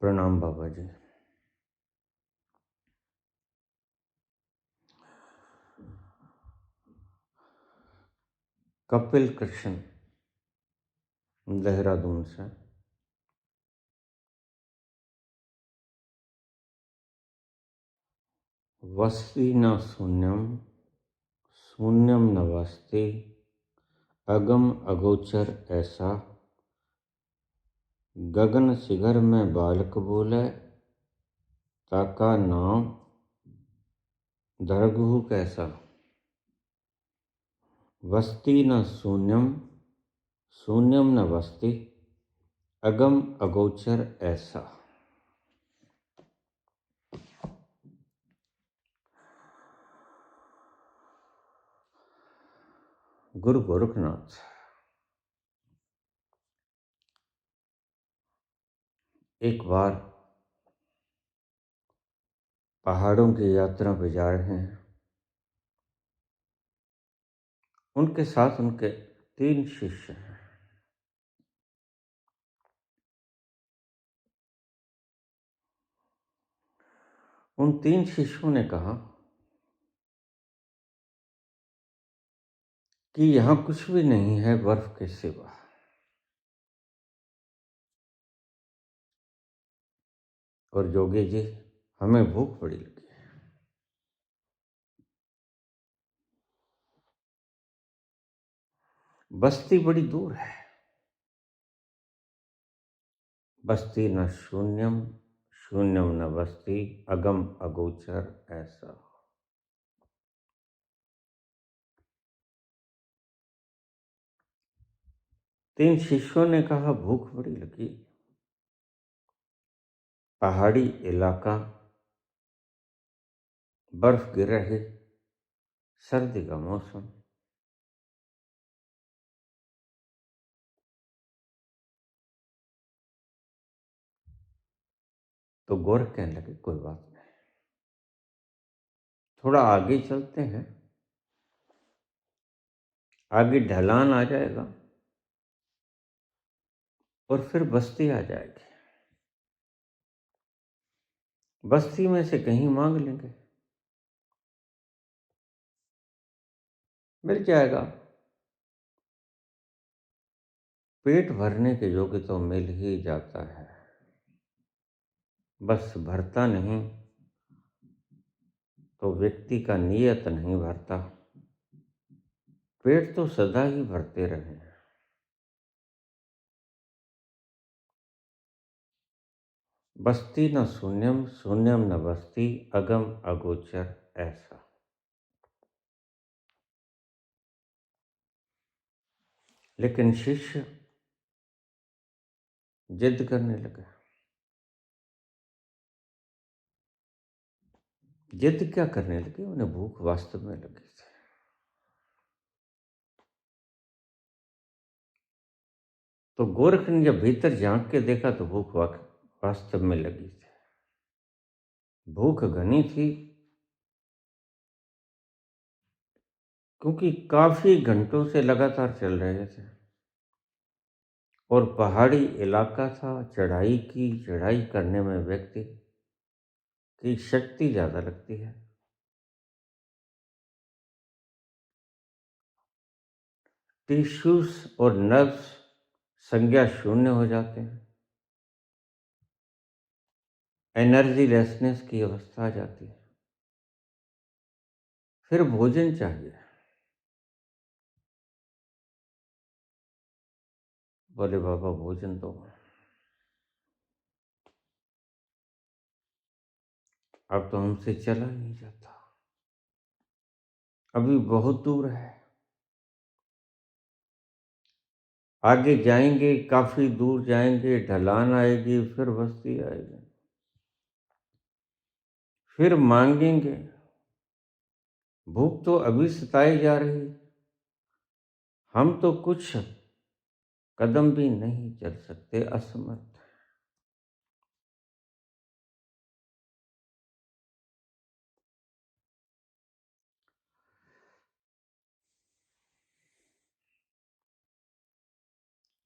प्रणाम बाबा जी। कपिल कृष्ण, देहरादून से। वस्ति न शून्यम, शून्यम न वस्ति, अगम अगोचर ऐसा। गगन शिखर में बालक बोले, ताका नाम दरगहु कैसा। वस्ति न शून्यम, शून्यम न वस्ति, अगम अगोचर ऐसा। गुरु गोरखनाथ। एक बार पहाड़ों की यात्रा पे जा रहे हैं। उनके साथ उनके 3 शिष्य हैं। उन 3 शिष्यों ने कहा कि यहाँ कुछ भी नहीं है बर्फ के सिवा। और जोगी जी, हमें भूख बड़ी लगी है। बस्ती बड़ी दूर है। बस्ती न शून्यम, शून्यम न बस्ती, अगम अगोचर ऐसा। तीन शिष्यों ने कहा भूख बड़ी लगी। पहाड़ी इलाका, बर्फ गिर रही, सर्दी का मौसम। तो गोरख कहने लगे कोई बात नहीं, थोड़ा आगे चलते हैं, आगे ढलान आ जाएगा और फिर बस्ती आ जाएगी। बस्ती में से कहीं मांग लेंगे, मिल जाएगा। पेट भरने के योग्य तो मिल ही जाता है, बस भरता नहीं तो व्यक्ति का नियत नहीं भरता। पेट तो सदा ही भरते रहे। बस्ती न शून्यम, शून्यम न बस्ती, अगम अगोचर ऐसा। लेकिन शिष्य जिद करने लगे। जिद क्या करने लगे, उन्हें भूख वास्तव में लगी थी। तो गोरख ने जब भीतर झांक के देखा तो भूख वास्तव में लगी थी। भूख घनी थी, क्योंकि काफी घंटों से लगातार चल रहे थे और पहाड़ी इलाका था। चढ़ाई करने में व्यक्ति की शक्ति ज्यादा लगती है। टिश्यूज और नर्व्स संज्ञा शून्य हो जाते हैं। एनर्जी लेसनेस की अवस्था आ जाती है। फिर भोजन चाहिए। बोले बाबा भोजन दो। अब तो हमसे चला नहीं जाता, अभी बहुत दूर है। आगे जाएंगे, काफी दूर जाएंगे, ढलान आएगी, फिर बस्ती आएगी, फिर मांगेंगे। भूख तो अभी सताई जा रही, हम तो कुछ कदम भी नहीं चल सकते, असमर्थ।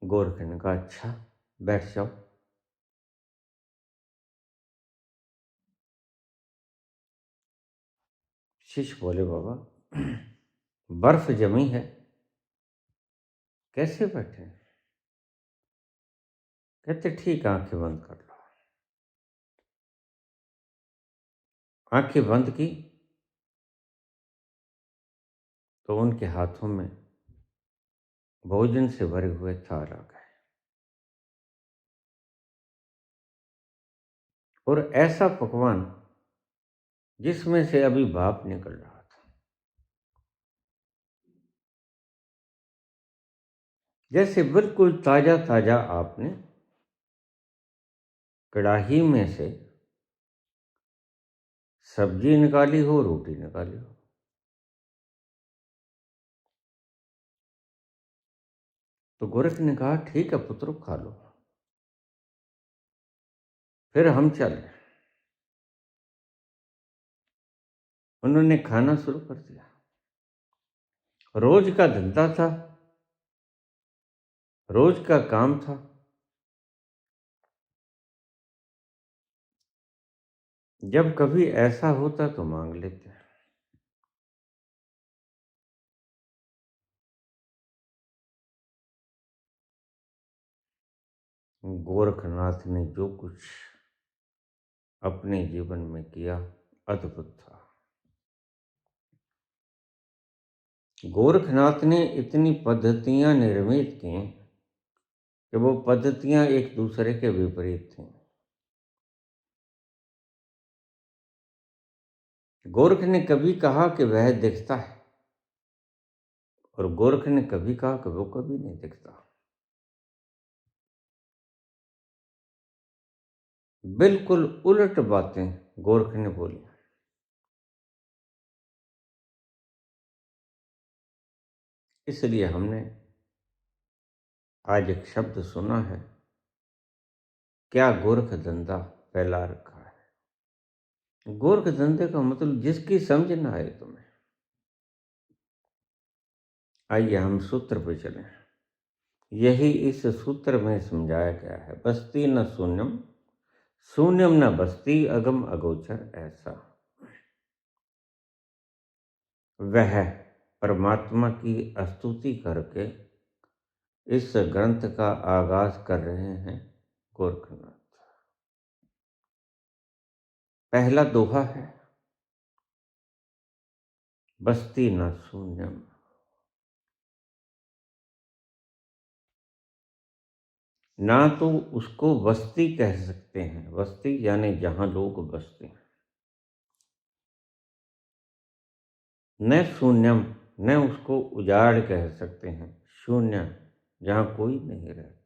गोरख ने कहा अच्छा बैठ जाओ। शिष्य बोले, बाबा बर्फ जमी है, कैसे बैठे? कहते, ठीक, आंखें बंद कर लो। आंखें बंद की तो उनके हाथों में भोजन से भरे हुए थाल आ गए, और ऐसा पकवान जिसमें से अभी भाप निकल रहा था, जैसे बिल्कुल ताजा ताजा आपने कड़ाही में से सब्जी निकाली हो, रोटी निकाली हो। तो गोरख ने कहा, ठीक है पुत्रो, खा लो। फिर हम चले। उन्होंने खाना शुरू कर दिया। रोज का धंधा था, रोज का काम था। जब कभी ऐसा होता तो मांग लेते। गोरखनाथ ने जो कुछ अपने जीवन में किया, अद्भुत था। गोरखनाथ ने इतनी पद्धतियां निर्मित की कि वो पद्धतियां एक दूसरे के विपरीत थीं। गोरख ने कभी कहा कि वह दिखता है, और गोरख ने कभी कहा कि वो कभी नहीं दिखता। बिल्कुल उलट बातें गोरख ने बोली। इसलिए हमने आज एक शब्द सुना है, क्या गोरख धंधा फैला रखा है। गोरख धंधे का मतलब जिसकी समझ ना आए तुम्हें। आइए हम सूत्र पे चलें। यही इस सूत्र में समझाया गया है, बस्ती न शून्यम, शून्यम न बस्ती, अगम अगोचर ऐसा। वह परमात्मा की स्तुति करके इस ग्रंथ का आगाज कर रहे हैं गोरखनाथ। पहला दोहा है, बस्ती न शून्यम। ना तो उसको बस्ती कह सकते हैं, बस्ती यानी जहां लोग बसते हैं, न शून्यम, न उसको उजाड़ कह सकते हैं, शून्य जहां कोई नहीं रहता।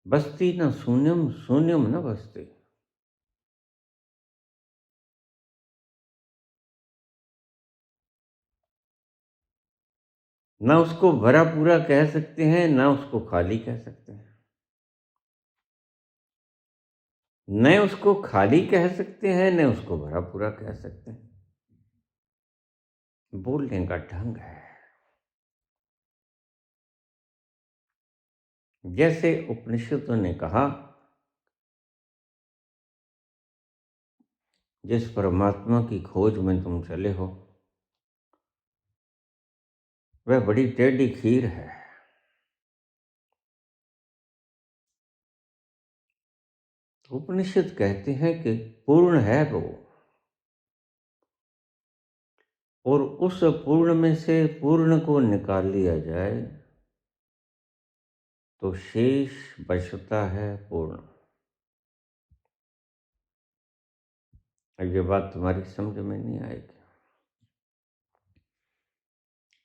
बस्ती न शून्यम, शून्यम न बस्ती। न उसको भरा पूरा कह सकते हैं, न उसको खाली कह सकते हैं। न उसको खाली कह सकते हैं, न उसको भरा पूरा कह सकते हैं। बोलने का ढंग है। जैसे उपनिषदों ने कहा, जिस परमात्मा की खोज में तुम चले हो वह बड़ी टेढ़ी खीर है। उपनिषद कहते हैं कि पूर्ण है वो, और उस पूर्ण में से पूर्ण को निकाल लिया जाए तो शेष बचता है पूर्ण। अब ये बात तुम्हारी समझ में नहीं आएगी,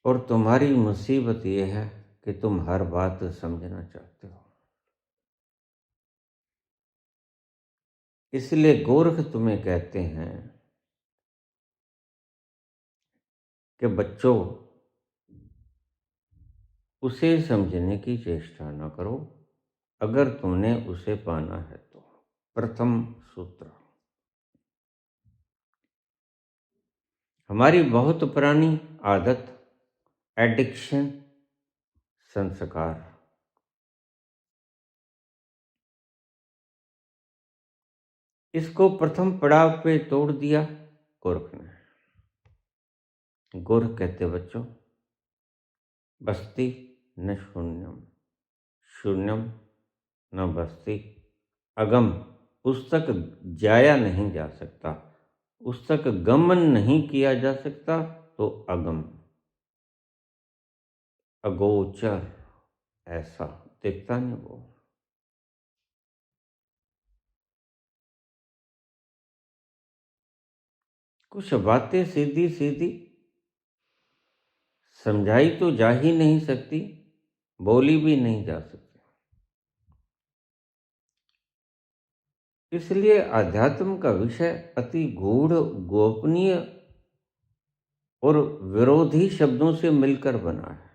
और तुम्हारी मुसीबत ये है कि तुम हर बात समझना चाहते हो। इसलिए गोरख तुम्हें कहते हैं कि बच्चों, उसे समझने की चेष्टा न करो अगर तुमने उसे पाना है तो। प्रथम सूत्र, हमारी बहुत पुरानी आदत, एडिक्शन, संस्कार, इसको प्रथम पड़ाव पे तोड़ दिया गोरख ने। गोरख कहते बच्चों, बस्ती न शून्यम, शून्यम न बस्ती, अगम उस तक जाया नहीं जा सकता, उस तक गमन नहीं किया जा सकता, तो अगम, अगोचर, ऐसा दिखता नहीं वो। कुछ बातें सीधी सीधी समझाई तो जा ही नहीं सकती, बोली भी नहीं जा सकती। इसलिए आध्यात्म का विषय अति गूढ़, गोपनीय और विरोधी शब्दों से मिलकर बना है।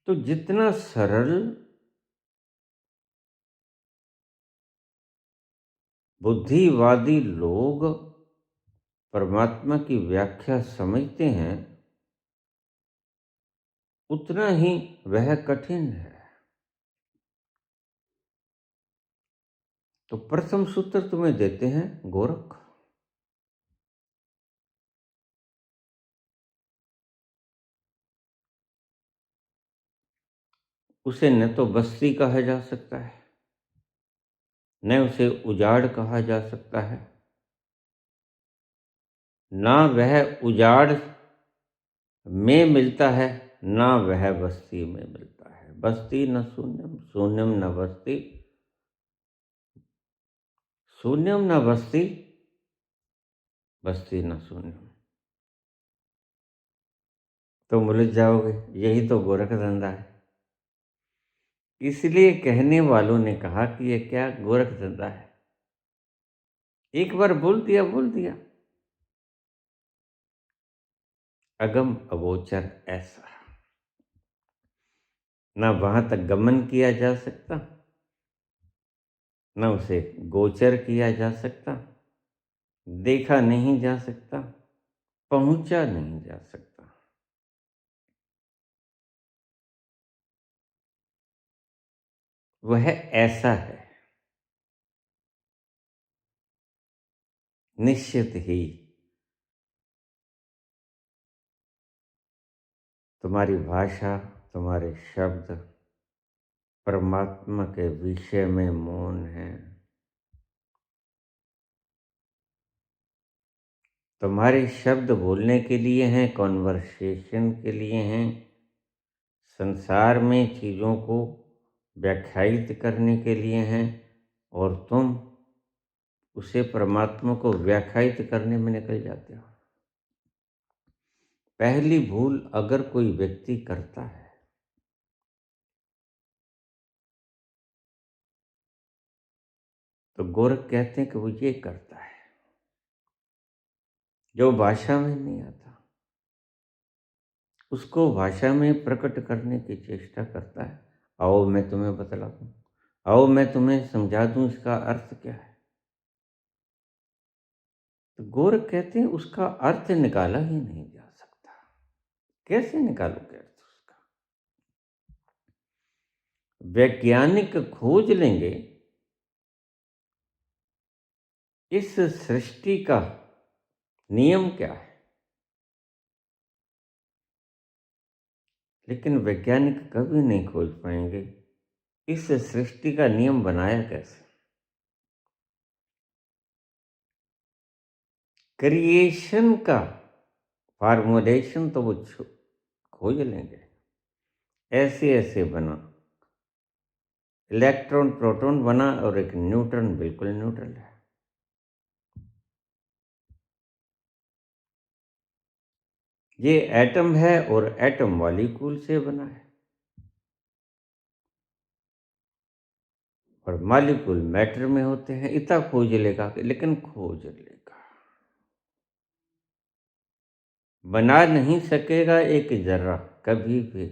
तो जितना सरल, बुद्धिवादी लोग परमात्मा की व्याख्या समझते हैं, उतना ही वह कठिन है। तो प्रथम सूत्र तुम्हें देते हैं गोरख। उसे न तो बस्ती कहा जा सकता है, न उसे उजाड़ कहा जा सकता है, ना वह उजाड़ में मिलता है, ना वह बस्ती में मिलता है। बस्ती न शून्यम, शून्यम न बस्ती, शून्यम न बस्ती, बस्ती न शून्यम। तो मुलझ जाओगे, यही तो गोरख धंधा है। इसलिए कहने वालों ने कहा कि ये क्या गोरख धंधा है। एक बार बोल दिया, बोल दिया। अगम अगोचर, ऐसा ना वहां तक गमन किया जा सकता, न उसे गोचर किया जा सकता, देखा नहीं जा सकता, पहुंचा नहीं जा सकता। वह ऐसा है, निश्चित ही तुम्हारी भाषा, तुम्हारे शब्द परमात्मा के विषय में मौन है। तुम्हारे शब्द बोलने के लिए हैं, कॉन्वर्सेशन के लिए हैं, संसार में चीज़ों को व्याख्यायित करने के लिए हैं, और तुम उसे परमात्मा को व्याख्यायित करने में निकल जाते हो। पहली भूल अगर कोई व्यक्ति करता है, तो गोरख कहते हैं कि वो ये करता है जो भाषा में नहीं आता, उसको भाषा में प्रकट करने की चेष्टा करता है। आओ मैं तुम्हें बतला दूं, आओ मैं तुम्हें समझा दूं इसका अर्थ क्या है। तो गोरख कहते हैं उसका अर्थ निकाला ही नहीं जा सकता। कैसे निकालोगे अर्थ उसका? वैज्ञानिक खोज लेंगे इस सृष्टि का नियम क्या है, लेकिन वैज्ञानिक कभी नहीं खोज पाएंगे इस सृष्टि का नियम बनाया कैसे। क्रिएशन का फार्मूलेशन तो वो खोज लेंगे, ऐसे ऐसे बना, इलेक्ट्रॉन प्रोटॉन बना और एक न्यूट्रॉन बिल्कुल न्यूट्रल है। ये एटम है और एटम मॉलिक्यूल से बना है, और मॉलिक्यूल मैटर में होते हैं। इतना खोज लेगा, लेकिन खोज लेगा, बना नहीं सकेगा एक जर्रा कभी भी।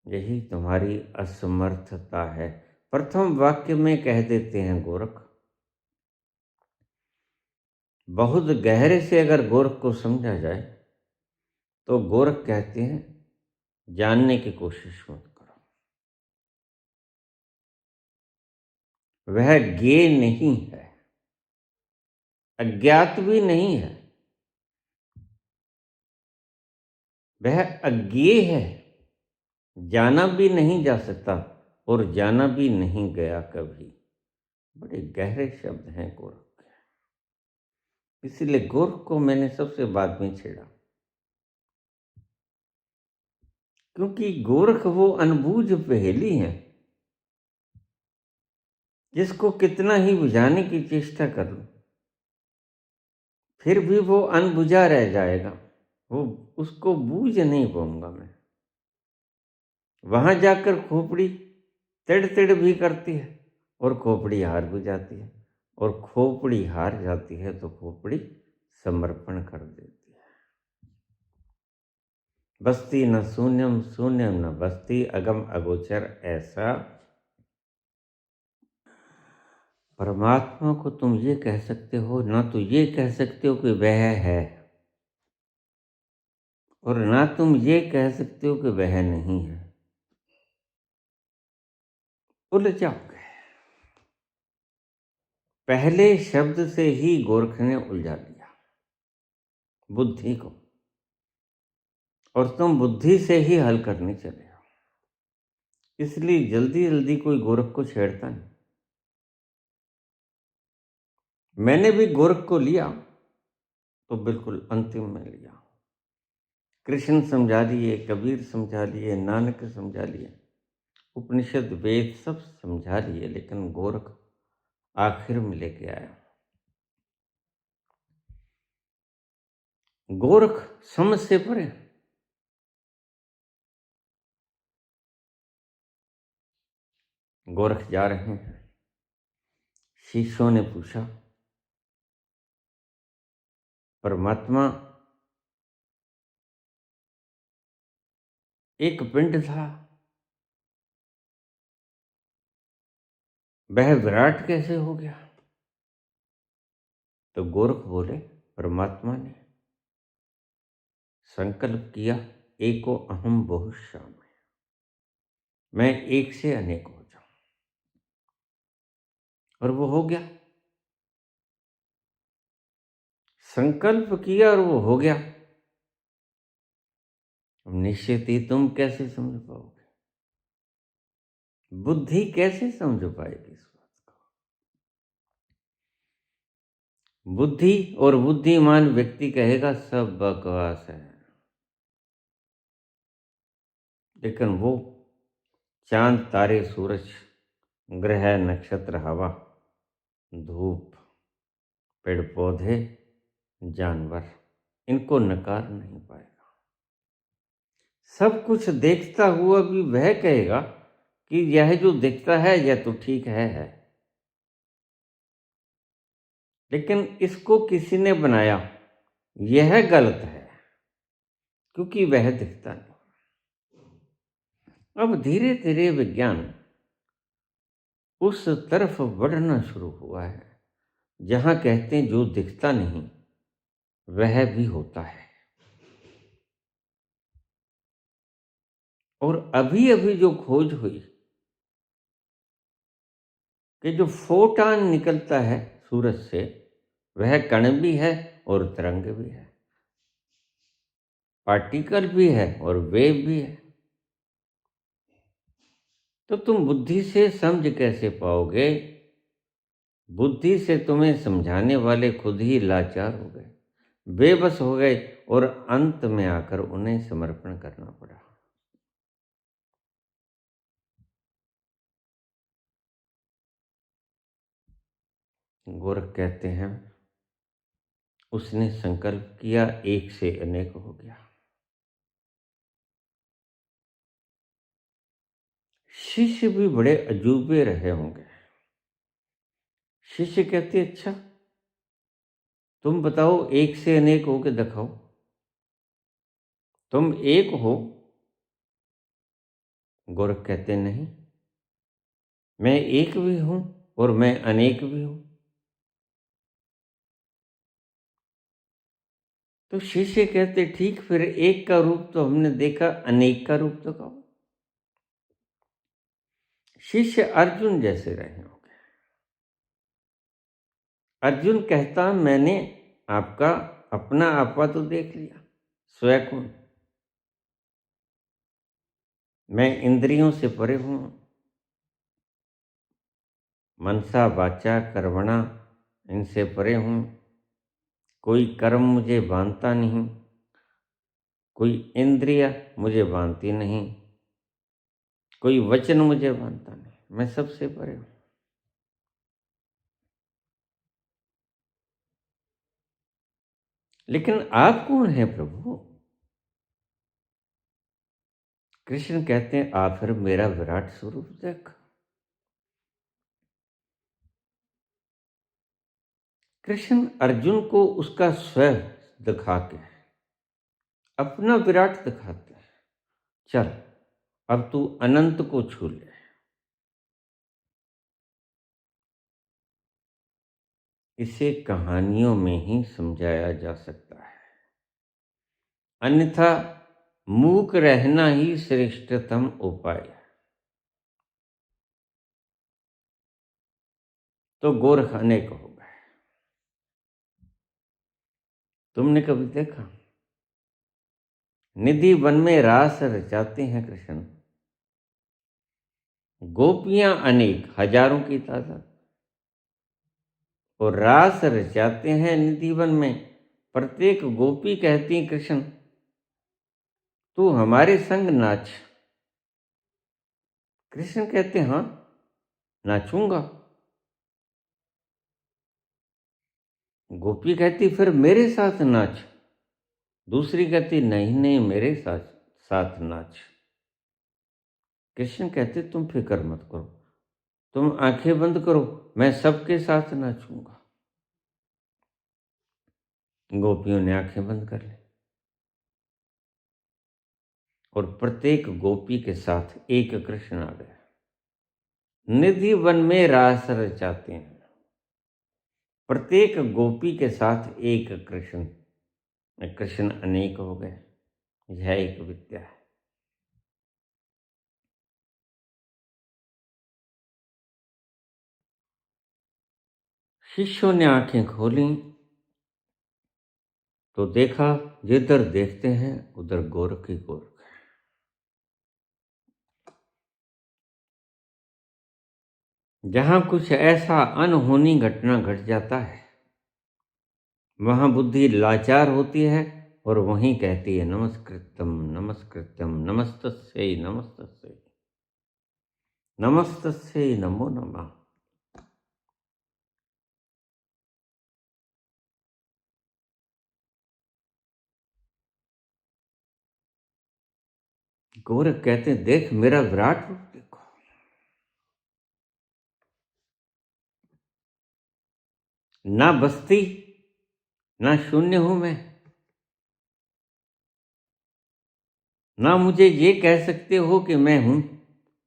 यही तुम्हारी असमर्थता है। प्रथम वाक्य में कह देते हैं गोरख। बहुत गहरे से अगर गोरख को समझा जाए तो गोरख कहते हैं जानने की कोशिश मत करो, वह ज्ञेय नहीं है, अज्ञात भी नहीं है, वह अज्ञेय है, जाना भी नहीं जा सकता और जाना भी नहीं गया कभी। बड़े गहरे शब्द हैं गोरख के, इसलिए गोरख को मैंने सबसे बाद में छेड़ा, क्योंकि गोरख वो अनबूझ पहेली है जिसको कितना ही बुझाने की चेष्टा कर लो फिर भी वो अनबुझा रह जाएगा, वो उसको बूझ नहीं पाऊंगा मैं। वहां जाकर खोपड़ी तिड़ तिड़ भी करती है और खोपड़ी हार भी जाती है, और खोपड़ी हार जाती है तो खोपड़ी समर्पण कर देती है। बस्ती न शून्यम शून्यम न बस्ती, अगम अगोचर ऐसा परमात्मा को तुम ये कह सकते हो ना, तो ये कह सकते हो कि वह है, और ना तुम ये कह सकते हो कि वह नहीं है। उलझ जाओगे। पहले शब्द से ही गोरख ने उलझा लिया बुद्धि को, और तुम बुद्धि से ही हल करने चले हो, इसलिए जल्दी जल्दी कोई गोरख को छेड़ता नहीं। मैंने भी गोरख को लिया तो बिल्कुल अंतिम में लिया। कृष्ण समझा लिए, कबीर समझा लिए, नानक समझा लिए, उपनिषद वेद सब समझा लिए, लेकिन गोरख आखिर में लेके आया। गोरख समझ से परे। गोरख जा रहे हैं, शिष्यों ने पूछा, परमात्मा एक पिंड था, वह विराट कैसे हो गया? तो गोरख बोले, परमात्मा ने संकल्प किया, एको अहम बहुश्याम, मैं एक से अनेक हो जाऊं, और वो हो गया। संकल्प किया और वो हो गया। निश्चित ही तुम कैसे समझ पाओगे? बुद्धि कैसे समझ पाएगी इस बात को? बुद्धि और बुद्धिमान व्यक्ति कहेगा सब बकवास है, लेकिन वो चांद, तारे, सूरज, ग्रह, नक्षत्र, हवा, धूप, पेड़ पौधे, जानवर, इनको नकार नहीं पाएगा। सब कुछ देखता हुआ भी वह कहेगा कि यह जो दिखता है यह तो ठीक है, लेकिन इसको किसी ने बनाया, यह गलत है, क्योंकि वह दिखता नहीं। अब धीरे धीरे विज्ञान उस तरफ बढ़ना शुरू हुआ है जहां कहते हैं जो दिखता नहीं वह भी होता है। और अभी अभी जो खोज हुई कि जो फोटॉन निकलता है सूरज से वह कण भी है और तरंग भी है, पार्टिकल भी है और वेव भी है। तो तुम बुद्धि से समझ कैसे पाओगे? बुद्धि से तुम्हें समझाने वाले खुद ही लाचार हो गए, बेबस हो गए, और अंत में आकर उन्हें समर्पण करना पड़ा। गोरख कहते हैं, उसने संकल्प किया, एक से अनेक हो गया। शिष्य भी बड़े अजूबे रहे होंगे। शिष्य कहते, अच्छा तुम बताओ, एक से अनेक हो के दिखाओ, तुम एक हो? गोरख कहते, नहीं, मैं एक भी हूं और मैं अनेक भी हूं। तो शिष्य कहते, ठीक, फिर एक का रूप तो हमने देखा, अनेक का रूप दिखाओ। शिष्य अर्जुन जैसे रहे होंगे। अर्जुन कहता मैंने आपका अपना आपा तो देख लिया, स्वयं मैं इंद्रियों से परे हूँ, मनसा वाचा कर्मणा इनसे परे हूँ, कोई कर्म मुझे बांधता नहीं, कोई इंद्रिय मुझे बांधती नहीं, कोई वचन मुझे बांधता नहीं, मैं सबसे परे हूँ। लेकिन आप कौन हैं प्रभु? कृष्ण कहते हैं आप फिर मेरा विराट स्वरूप देख। कृष्ण अर्जुन को उसका स्वयं दिखा के अपना विराट दिखाते हैं। चल अब तू अनंत को छू ले। इसे कहानियों में ही समझाया जा सकता है, अन्यथा मूक रहना ही श्रेष्ठतम उपाय है। तो गोरख अनेक हो गए। तुमने कभी देखा निधि वन में रास रचाते हैं कृष्ण, गोपियां अनेक हजारों की तादाद, और रास रचाते हैं निधि वन में। प्रत्येक गोपी कहती है कृष्ण तू हमारे संग नाच। कृष्ण कहते हाँ नाचूंगा। गोपी कहती फिर मेरे साथ नाच। दूसरी कहती नहीं नहीं मेरे साथ साथ नाच। कृष्ण कहते तुम फिक्र मत करो, तुम आंखें बंद करो, मैं सबके साथ नाचूंगा। गोपियों ने आंखें बंद कर ली और प्रत्येक गोपी के साथ एक कृष्ण आ गया। निधि वन में रास रचाते हैं, प्रत्येक गोपी के साथ एक कृष्ण। कृष्ण अनेक हो गए। यह एक विद्या है। शिष्यों ने आंखें खोली तो देखा जिधर देखते हैं उधर गोरख ही गोरख। जहां कुछ ऐसा अनहोनी घटना घट जाता है वहां बुद्धि लाचार होती है और वहीं कहती है नमस्कृत्यम नमस्कृत्यम नमस्तस्यै नमस्तस्यै नमस्तस्यै नमो नमः। गोरख कहते हैं देख मेरा विराट रूप देखो। ना बस्ती ना शून्य हूं मैं, ना मुझे ये कह सकते हो कि मैं हूं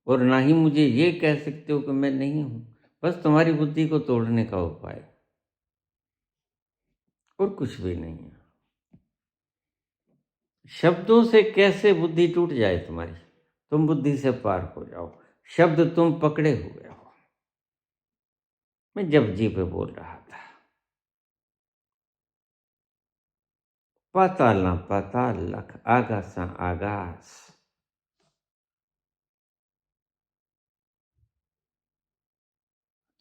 और ना ही मुझे ये कह सकते हो कि मैं नहीं हूं। बस तुम्हारी बुद्धि को तोड़ने का उपाय और कुछ भी नहीं है। शब्दों से कैसे बुद्धि टूट जाए तुम्हारी, तुम बुद्धि से पार हो जाओ। शब्द तुम पकड़े हुए हो। मैं जपजी पे बोल रहा था, पाताल ना पाताल लख आगासा आगास।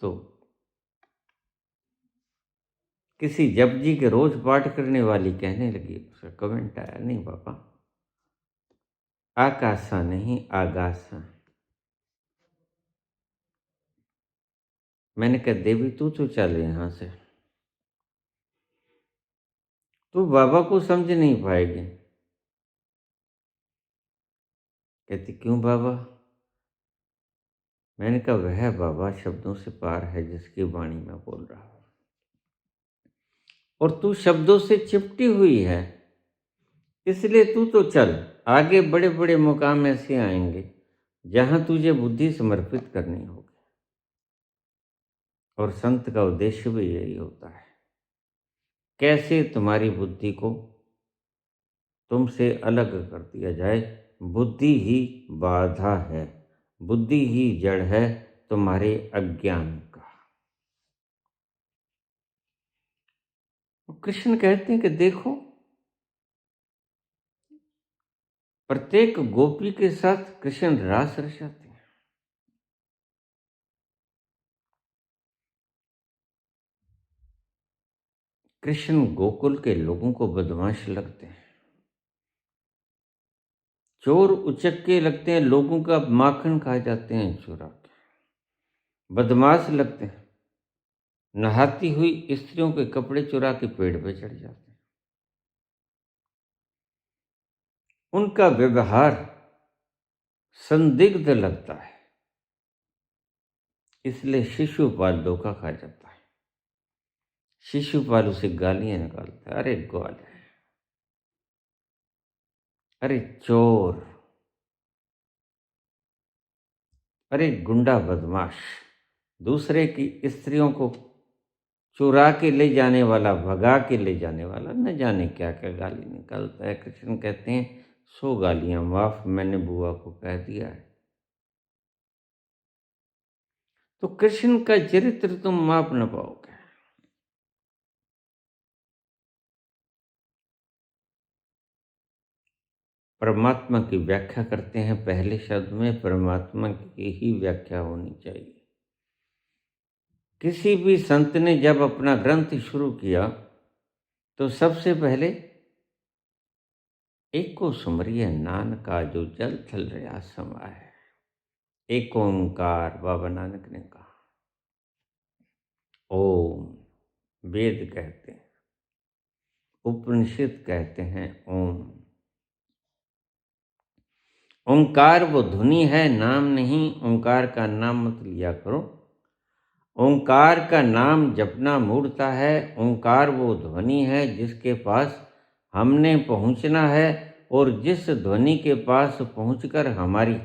तो किसी जपजी के रोज पाठ करने वाली कहने लगी, उसका कमेंट आया नहीं बाबा आकाशा नहीं आगासा। मैंने कहा देवी तू तो चल यहां से, तू बाबा को समझ नहीं पाएगी। कहती क्यों बाबा? मैंने कहा वह बाबा शब्दों से पार है जिसकी वाणी में बोल रहा हूं, और तू शब्दों से चिपटी हुई है। इसलिए तू तो चल, आगे बड़े बड़े मुकाम ऐसे आएंगे जहां तुझे बुद्धि समर्पित करनी होगी। और संत का उद्देश्य भी यही होता है, कैसे तुम्हारी बुद्धि को तुमसे अलग कर दिया जाए। बुद्धि ही बाधा है, बुद्धि ही जड़ है तुम्हारे अज्ञान का। कृष्ण कहते हैं कि देखो, प्रत्येक गोपी के साथ कृष्ण रास रचाते हैं। कृष्ण गोकुल के लोगों को बदमाश लगते हैं, चोर उचक्के लगते हैं, लोगों का माखन खा जाते हैं चुरा के, बदमाश लगते हैं, नहाती हुई स्त्रियों के कपड़े चुरा के पेड़ पे चढ़ जाते हैं। उनका व्यवहार संदिग्ध लगता है, इसलिए शिशुपाल धोखा खा जाता है। शिशुपाल उसे गालियां निकालता है, अरे ग्वाल, अरे चोर, अरे गुंडा बदमाश, दूसरे की स्त्रियों को चुरा के ले जाने वाला, भगा के ले जाने वाला, न जाने क्या क्या गाली निकालता है। कृष्ण कहते हैं 100 गालियां माफ, मैंने बुआ को कह दिया है। तो कृष्ण का चरित्र तुम माप न पाओगे। परमात्मा की व्याख्या करते हैं, पहले शब्द में परमात्मा की ही व्याख्या होनी चाहिए। किसी भी संत ने जब अपना ग्रंथ शुरू किया तो सबसे पहले एको सुमरिय नानका जो जल थल रहा समाय। एक ओंकार बाबा नानक ने कहा। ओम वेद कहते हैं, उपनिषद कहते हैं ओम। ओंकार वो धुनी है, नाम नहीं। ओंकार का नाम मत लिया करो। ओंकार का नाम जपना मूढ़ता है। ओंकार वो ध्वनि है जिसके पास हमने पहुंचना है, और जिस ध्वनि के पास पहुंचकर हमारी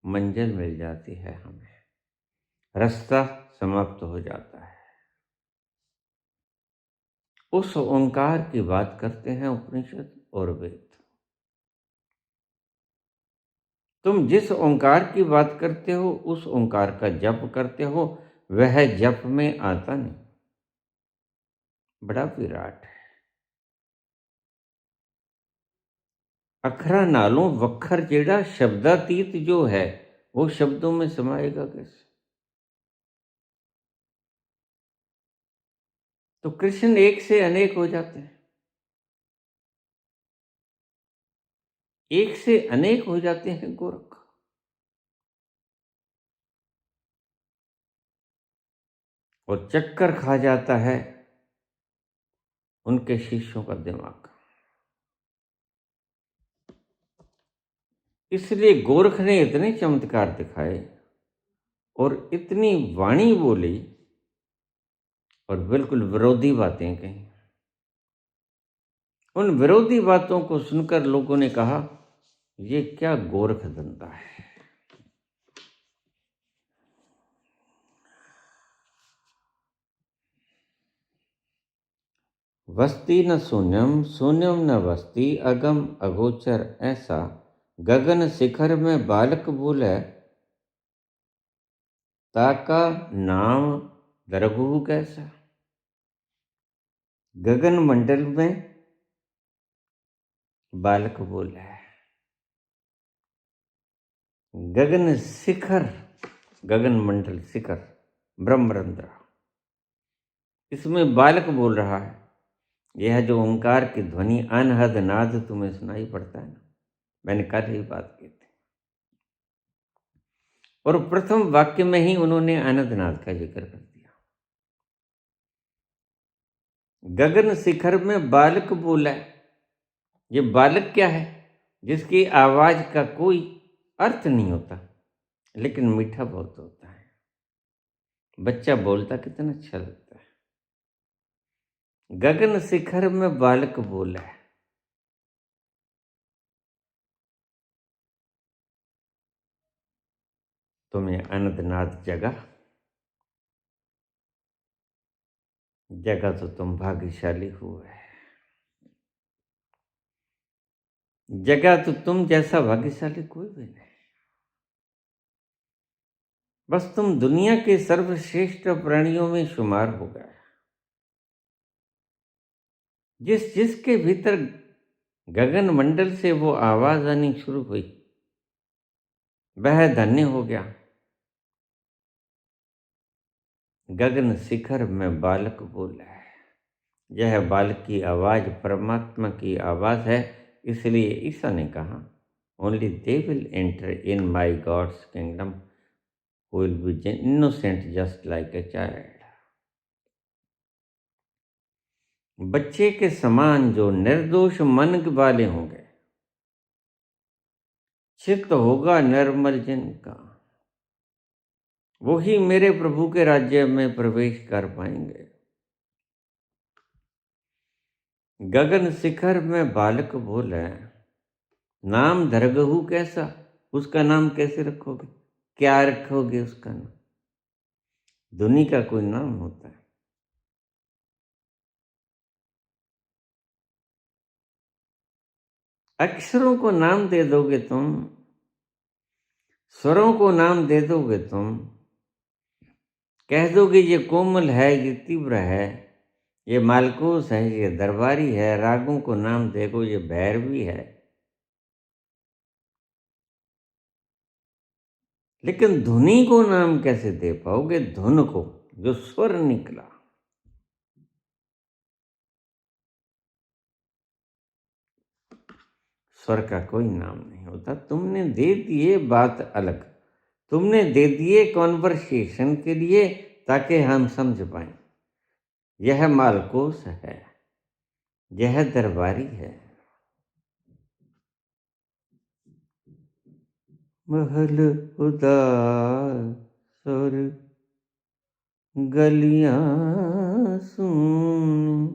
मंजिल मिल जाती है, हमें रास्ता समाप्त हो जाता है। उस ओंकार की बात करते हैं उपनिषद और वेद। तुम जिस ओंकार की बात करते हो, उस ओंकार का जप करते हो, वह जप में आता नहीं। बड़ा विराट है। अखरा नालों वक्खर जेड़ा, शब्दातीत जो है वो शब्दों में समाएगा कैसे? तो कृष्ण एक से अनेक हो जाते हैं, एक से अनेक हो जाते हैं गोरख। और चक्कर खा जाता है उनके शिष्यों का दिमाग। इसलिए गोरख ने इतने चमत्कार दिखाए और इतनी वाणी बोली और बिल्कुल विरोधी बातें कही। उन विरोधी बातों को सुनकर लोगों ने कहा, ये क्या गोरख धंधा है। वस्ती न शून्यम, शून्यम न वस्ती, अगम अगोचर ऐसा, गगन शिखर में बालक बोले, ताका नाम दरगु कैसा। गगन मंडल में बालक बोला है, गगन शिखर, गगन मंडल शिखर ब्रह्मरंध्र, इसमें बालक बोल रहा है। यह जो ओंकार की ध्वनि अनहद नाद तुम्हें सुनाई पड़ता है ना, मैंने कल ही बात की थी। और प्रथम वाक्य में ही उन्होंने अनहद नाद का जिक्र कर दिया। गगन शिखर में बालक बोला है। ये बालक क्या है? जिसकी आवाज का कोई अर्थ नहीं होता, लेकिन मीठा बहुत होता है। बच्चा बोलता कितना अच्छा लगता है। गगन शिखर में बालक बोला है। तुम्हें अनंतनाथ जगह तो तुम भाग्यशाली हुए। जगह तो तुम जैसा भाग्यशाली कोई भी नहीं। बस तुम दुनिया के सर्वश्रेष्ठ प्राणियों में शुमार हो गए। जिसके भीतर गगन मंडल से वो आवाज आनी शुरू हुई, वह धन्य हो गया। गगन शिखर में बालक बोला है। यह बालक की आवाज परमात्मा की आवाज है। इसलिए ईसा ने कहा, only they will enter in my God's kingdom who will be innocent just like a child. बच्चे के समान जो निर्दोष मन वाले होंगे, चित्त होगा निर्मल जिनका, वही मेरे प्रभु के राज्य में प्रवेश कर पाएंगे। गगन शिखर में बालक बोले, नाम धरगहु कैसा, उसका नाम कैसे रखोगे, क्या रखोगे उसका नाम? दुनी का कोई नाम होता है। अक्षरों को नाम दे दोगे तुम, स्वरों को नाम दे दोगे तुम, कह दोगे ये कोमल है, ये तीव्र है, ये मालकोस है, ये दरबारी है। रागों को नाम देखो, ये भैरवी है। लेकिन धुनी को नाम कैसे दे पाओगे? धुन को, जो स्वर निकला। स्वर का कोई नाम नहीं होता। तुमने दे दिए बात अलग, तुमने दे दिए कॉन्वर्सेशन के लिए, ताकि हम समझ पाए। यह मालकोस है, यह दरबारी है। महल उदास और गलियां सुन,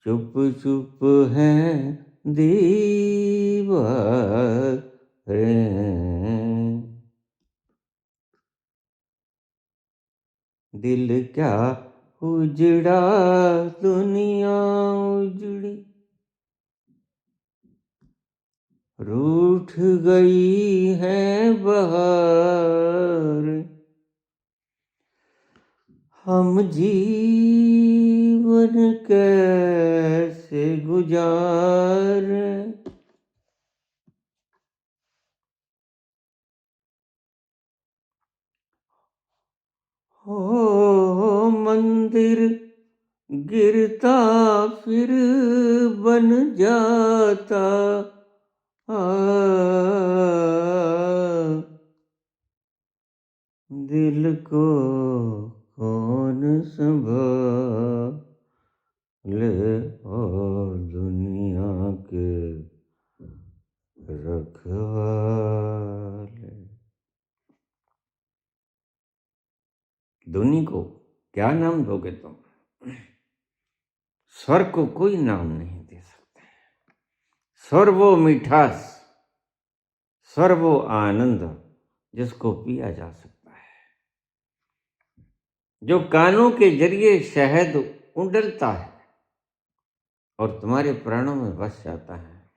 चुप चुप हैं दीवारें, दिल क्या उजड़ा, दुनिया उजड़ी, रूठ गई है बहार, हम जीवन कैसे गुजारे। हो मंदिर गिरता फिर बन जाता, दिल को कौन संभाले, ओ दुनिया के रखवाले। दुनी को क्या नाम दोगे तुम? स्वर को कोई नाम नहीं दे सकते। स्वर वो मिठास, स्वर वो आनंद जिसको पिया जा सकता है, जो कानों के जरिए शहद उंडलता है और तुम्हारे प्राणों में बस जाता है।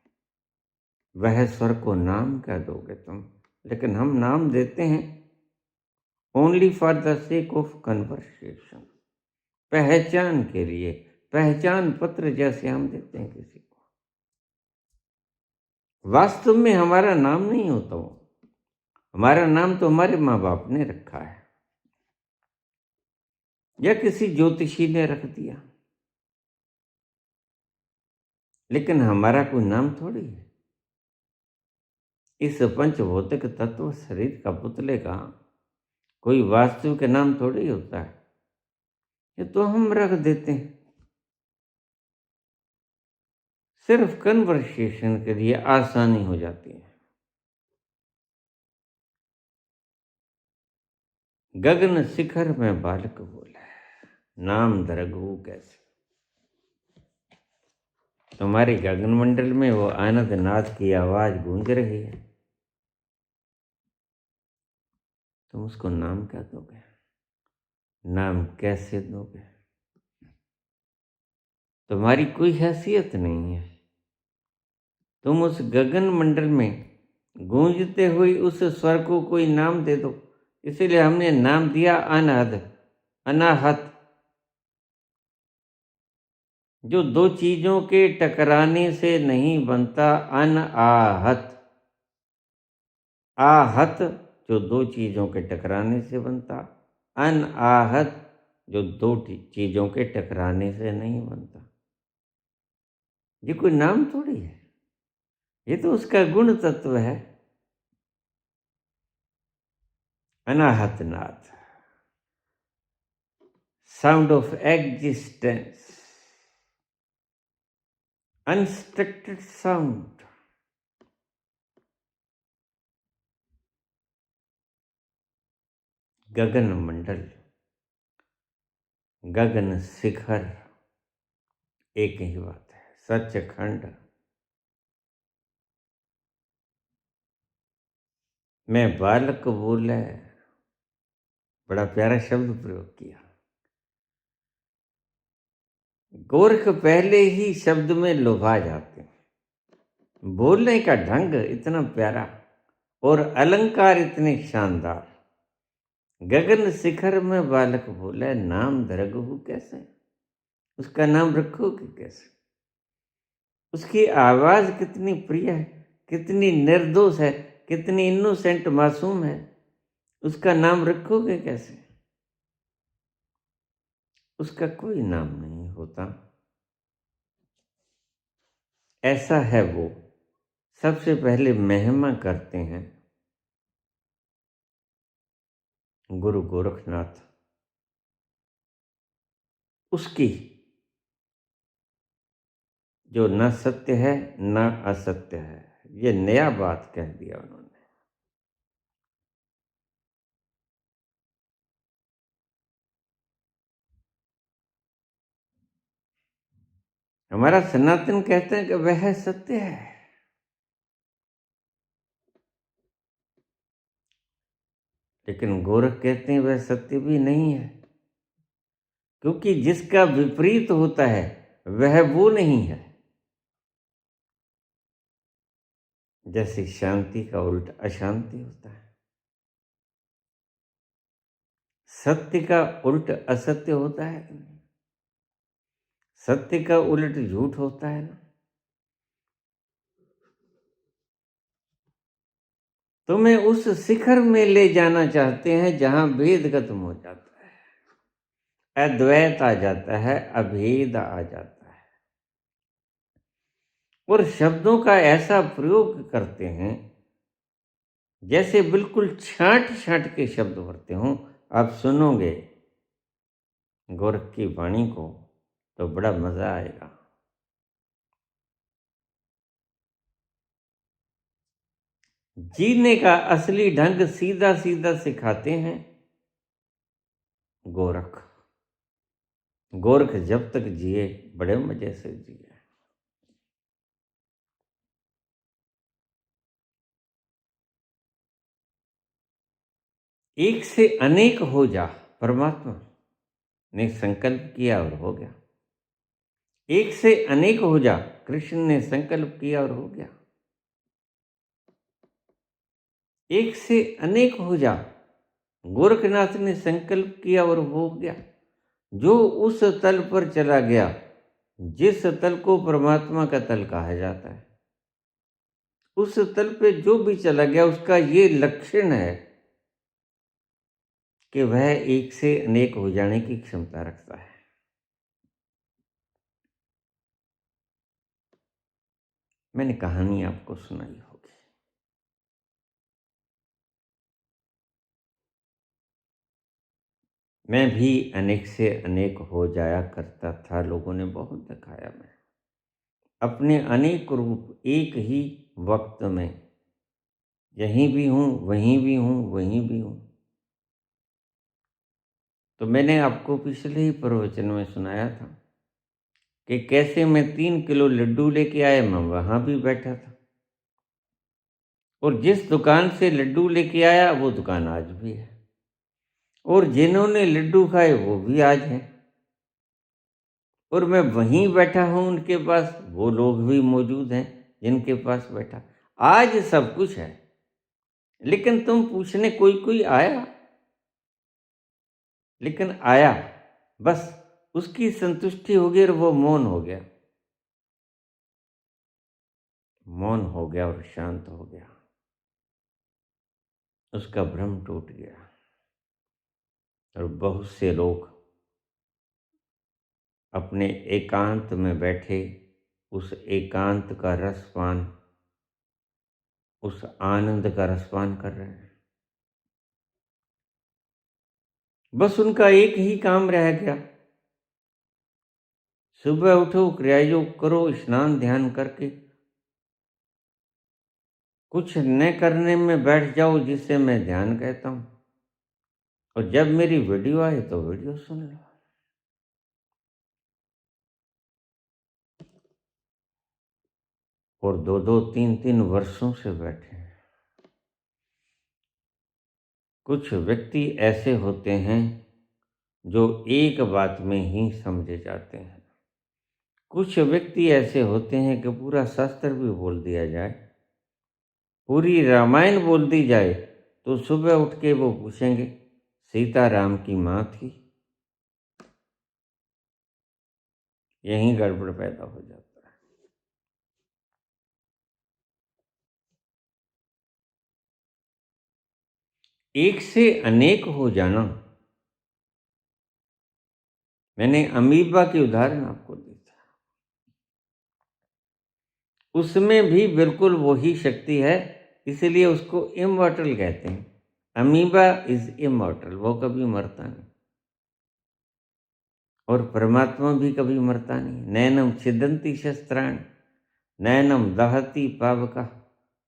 वह स्वर को नाम क्या दोगे तुम? लेकिन हम नाम देते हैं only for the sake of conversation, पहचान के लिए, पहचान पत्र जैसे हम देते हैं किसी को। वास्तव में हमारा नाम नहीं होता वो। हमारा नाम तो हमारे माँ बाप ने रखा है, या किसी ज्योतिषी ने रख दिया, लेकिन हमारा कोई नाम थोड़ी है। इस पंचभौतिक तत्व शरीर का, पुतले का कोई वास्तविक नाम थोड़ी होता है। ये तो हम रख देते हैं सिर्फ कन्वर्सेशन के लिए, आसानी हो जाती है। गगन शिखर में बालक बोला, नाम धरगहु कैसे। तुम्हारे गगन मंडल में वो आनंद नाद की आवाज गूंज रही है, तुम उसको नाम क्या दोगे? नाम कैसे दोगे? तुम्हारी कोई हैसियत नहीं है। तुम उस गगन मंडल में गूंजते हुए उस स्वर को कोई नाम दे दो। इसीलिए हमने नाम दिया अनहद, अनाहत। जो दो चीजों के टकराने से नहीं बनता, अनआहत। आहत जो दो चीजों के टकराने से बनता, अनआहत जो दो चीजों के टकराने से नहीं बनता। ये कोई नाम थोड़ी है, ये तो उसका गुण तत्व है। अनाहत नाथ, साउंड ऑफ एग्जिस्टेंस, अनस्ट्रक्टेड साउंड। गगन मंडल, गगन शिखर, एक ही बात है। सचखंड। मैं बालक बोले, बड़ा प्यारा शब्द प्रयोग किया। गोरख पहले ही शब्द में लुभा जाते हैं। बोलने का ढंग इतना प्यारा और अलंकार इतने शानदार। गगन शिखर में बालक बोले, नाम धरगहु कैसे, उसका नाम रखोगे कैसे। उसकी आवाज कितनी प्रिय है, कितनी निर्दोष है, कितनी इनोसेंट मासूम है, उसका नाम रखोगे कैसे। उसका कोई नाम नहीं होता। ऐसा है वो। सबसे पहले महिमा करते हैं गुरु गोरखनाथ, उसकी जो न सत्य है न असत्य है। ये नया बात कह दिया उन्होंने। हमारा सनातन कहते हैं कि वह सत्य है, लेकिन गोरख कहते हैं वह सत्य भी नहीं है, क्योंकि जिसका विपरीत होता है वह वो नहीं है। जैसे शांति का उल्ट अशांति होता है, सत्य का उल्ट असत्य होता है, सत्य का उल्ट झूठ होता है ना। तुम्हें उस शिखर में ले जाना चाहते हैं जहां भेद खत्म हो जाता है, अद्वैत आ जाता है, अभेद आ जाता है। और शब्दों का ऐसा प्रयोग करते हैं जैसे बिल्कुल छांट छांट के शब्द भरते हों। आप सुनोगे गोरख की वाणी को तो बड़ा मजा आएगा। जीने का असली ढंग सीधा सीधा सिखाते हैं गोरख। गोरख जब तक जिए बड़े मजे से जिए। एक से अनेक हो जा, परमात्मा ने संकल्प किया और हो गया। एक से अनेक हो जा, कृष्ण ने संकल्प किया और हो गया। एक से अनेक हो जा, गोरखनाथ ने संकल्प किया और हो गया। जो उस तल पर चला गया जिस तल को परमात्मा का तल कहा जाता है, उस तल पे जो भी चला गया उसका ये लक्षण है कि वह एक से अनेक हो जाने की क्षमता रखता है। मैंने कहानी आपको सुनाई होगी। मैं भी अनेक से अनेक हो जाया करता था, लोगों ने बहुत दिखाया। मैं अपने अनेक रूप एक ही वक्त में यहीं भी हूँ, वहीं भी हूँ, वहीं भी हूँ। तो मैंने आपको पिछले ही प्रवचन में सुनाया था कि कैसे मैं 3 किलो लड्डू लेके आया, मैं वहाँ भी बैठा था। और जिस दुकान से लड्डू लेके आया वो दुकान आज भी है, और जिन्होंने लड्डू खाए वो भी आज हैं। और मैं वहीं बैठा हूँ उनके पास, वो लोग भी मौजूद हैं जिनके पास बैठा। आज सब कुछ है, लेकिन तुम पूछने कोई कोई आया, लेकिन आया, बस उसकी संतुष्टि हो गई और वो मौन हो गया, मौन हो गया और शांत हो गया, उसका भ्रम टूट गया। और बहुत से लोग अपने एकांत में बैठे उस एकांत का रसपान, उस आनंद का रसपान कर रहे हैं। बस उनका एक ही काम रह गया, सुबह उठो, क्रियायोग करो, स्नान ध्यान करके कुछ न करने में बैठ जाओ, जिसे मैं ध्यान कहता हूं, और जब मेरी वीडियो आए तो वीडियो सुन लो। और 2-2, 3-3 वर्षों से बैठे हैं। कुछ व्यक्ति ऐसे होते हैं जो एक बात में ही समझे जाते हैं। कुछ व्यक्ति ऐसे होते हैं कि पूरा शास्त्र भी बोल दिया जाए, पूरी रामायण बोल दी जाए, तो सुबह उठ के वो पूछेंगे सीता राम की माँ थी। यहीं गड़बड़ पैदा हो जाता है। एक से अनेक हो जाना, मैंने अमीबा की उदाहरण आपको दी था, उसमें भी बिल्कुल वही शक्ति है, इसलिए उसको इमॉर्टल कहते हैं। अमीबा इज इमॉर्टल, वो कभी मरता नहीं, और परमात्मा भी कभी मरता नहीं। नैनम छिदंती शस्त्राणि, नैनम दहति पावकः,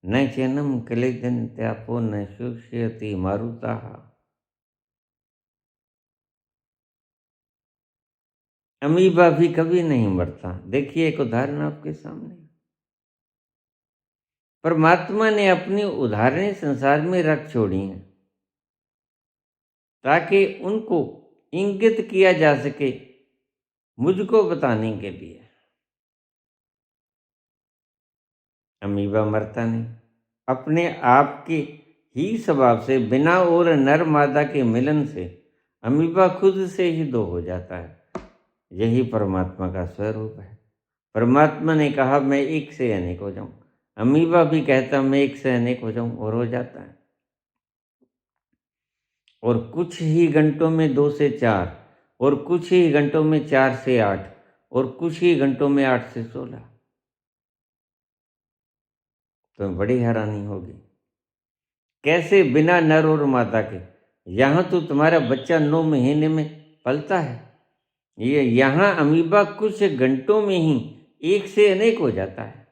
न चैनम क्लेदन्त्यापो न शुष्यति मारुताः। अमीबा भी कभी नहीं मरता। देखिए एक उदाहरण आपके सामने, परमात्मा ने अपनी उदाहरणें संसार में रख छोड़ी हैं ताकि उनको इंगित किया जा सके, मुझको बताने के लिए। अमीबा मरता नहीं, अपने आप के ही स्वभाव से, बिना और नर मादा के मिलन से अमीबा खुद से ही दो हो जाता है। यही परमात्मा का स्वरूप है। परमात्मा ने कहा मैं एक से अनेक हो जाऊं, अमीबा भी कहता मैं एक से अनेक हो जाऊं, और हो जाता है। और कुछ ही घंटों में 2 से 4, और कुछ ही घंटों में 4 से 8, और कुछ ही घंटों में 8 से 16। तो बड़ी हैरानी होगी कैसे बिना नर और मादा के। यहाँ तो तुम्हारा बच्चा 9 महीने में पलता है, ये यहाँ अमीबा कुछ घंटों में ही एक से अनेक हो जाता है,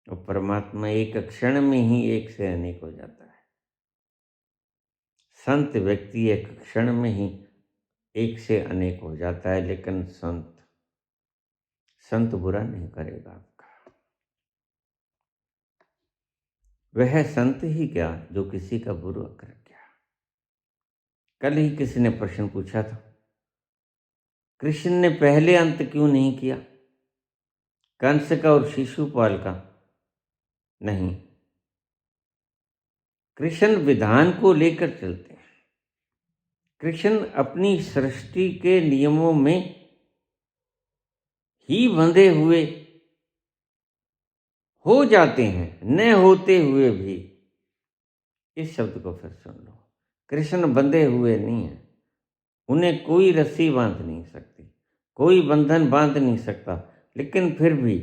और परमात्मा एक क्षण में ही एक से अनेक हो जाता है। संत व्यक्ति एक क्षण में ही एक से अनेक हो जाता है, लेकिन संत संत बुरा नहीं करेगा आपका। वह संत ही क्या जो किसी का बुरा कर गया। कल ही किसी ने प्रश्न पूछा था, कृष्ण ने पहले अंत क्यों नहीं किया, कंस का और शिशुपाल का नहीं। कृष्ण विधान को लेकर चलते हैं। कृष्ण अपनी सृष्टि के नियमों में ही बंधे हुए हो जाते हैं, न होते हुए भी। इस शब्द को फिर सुन लो, कृष्ण बंधे हुए नहीं है, उन्हें कोई रस्सी बांध नहीं सकती, कोई बंधन बांध नहीं सकता, लेकिन फिर भी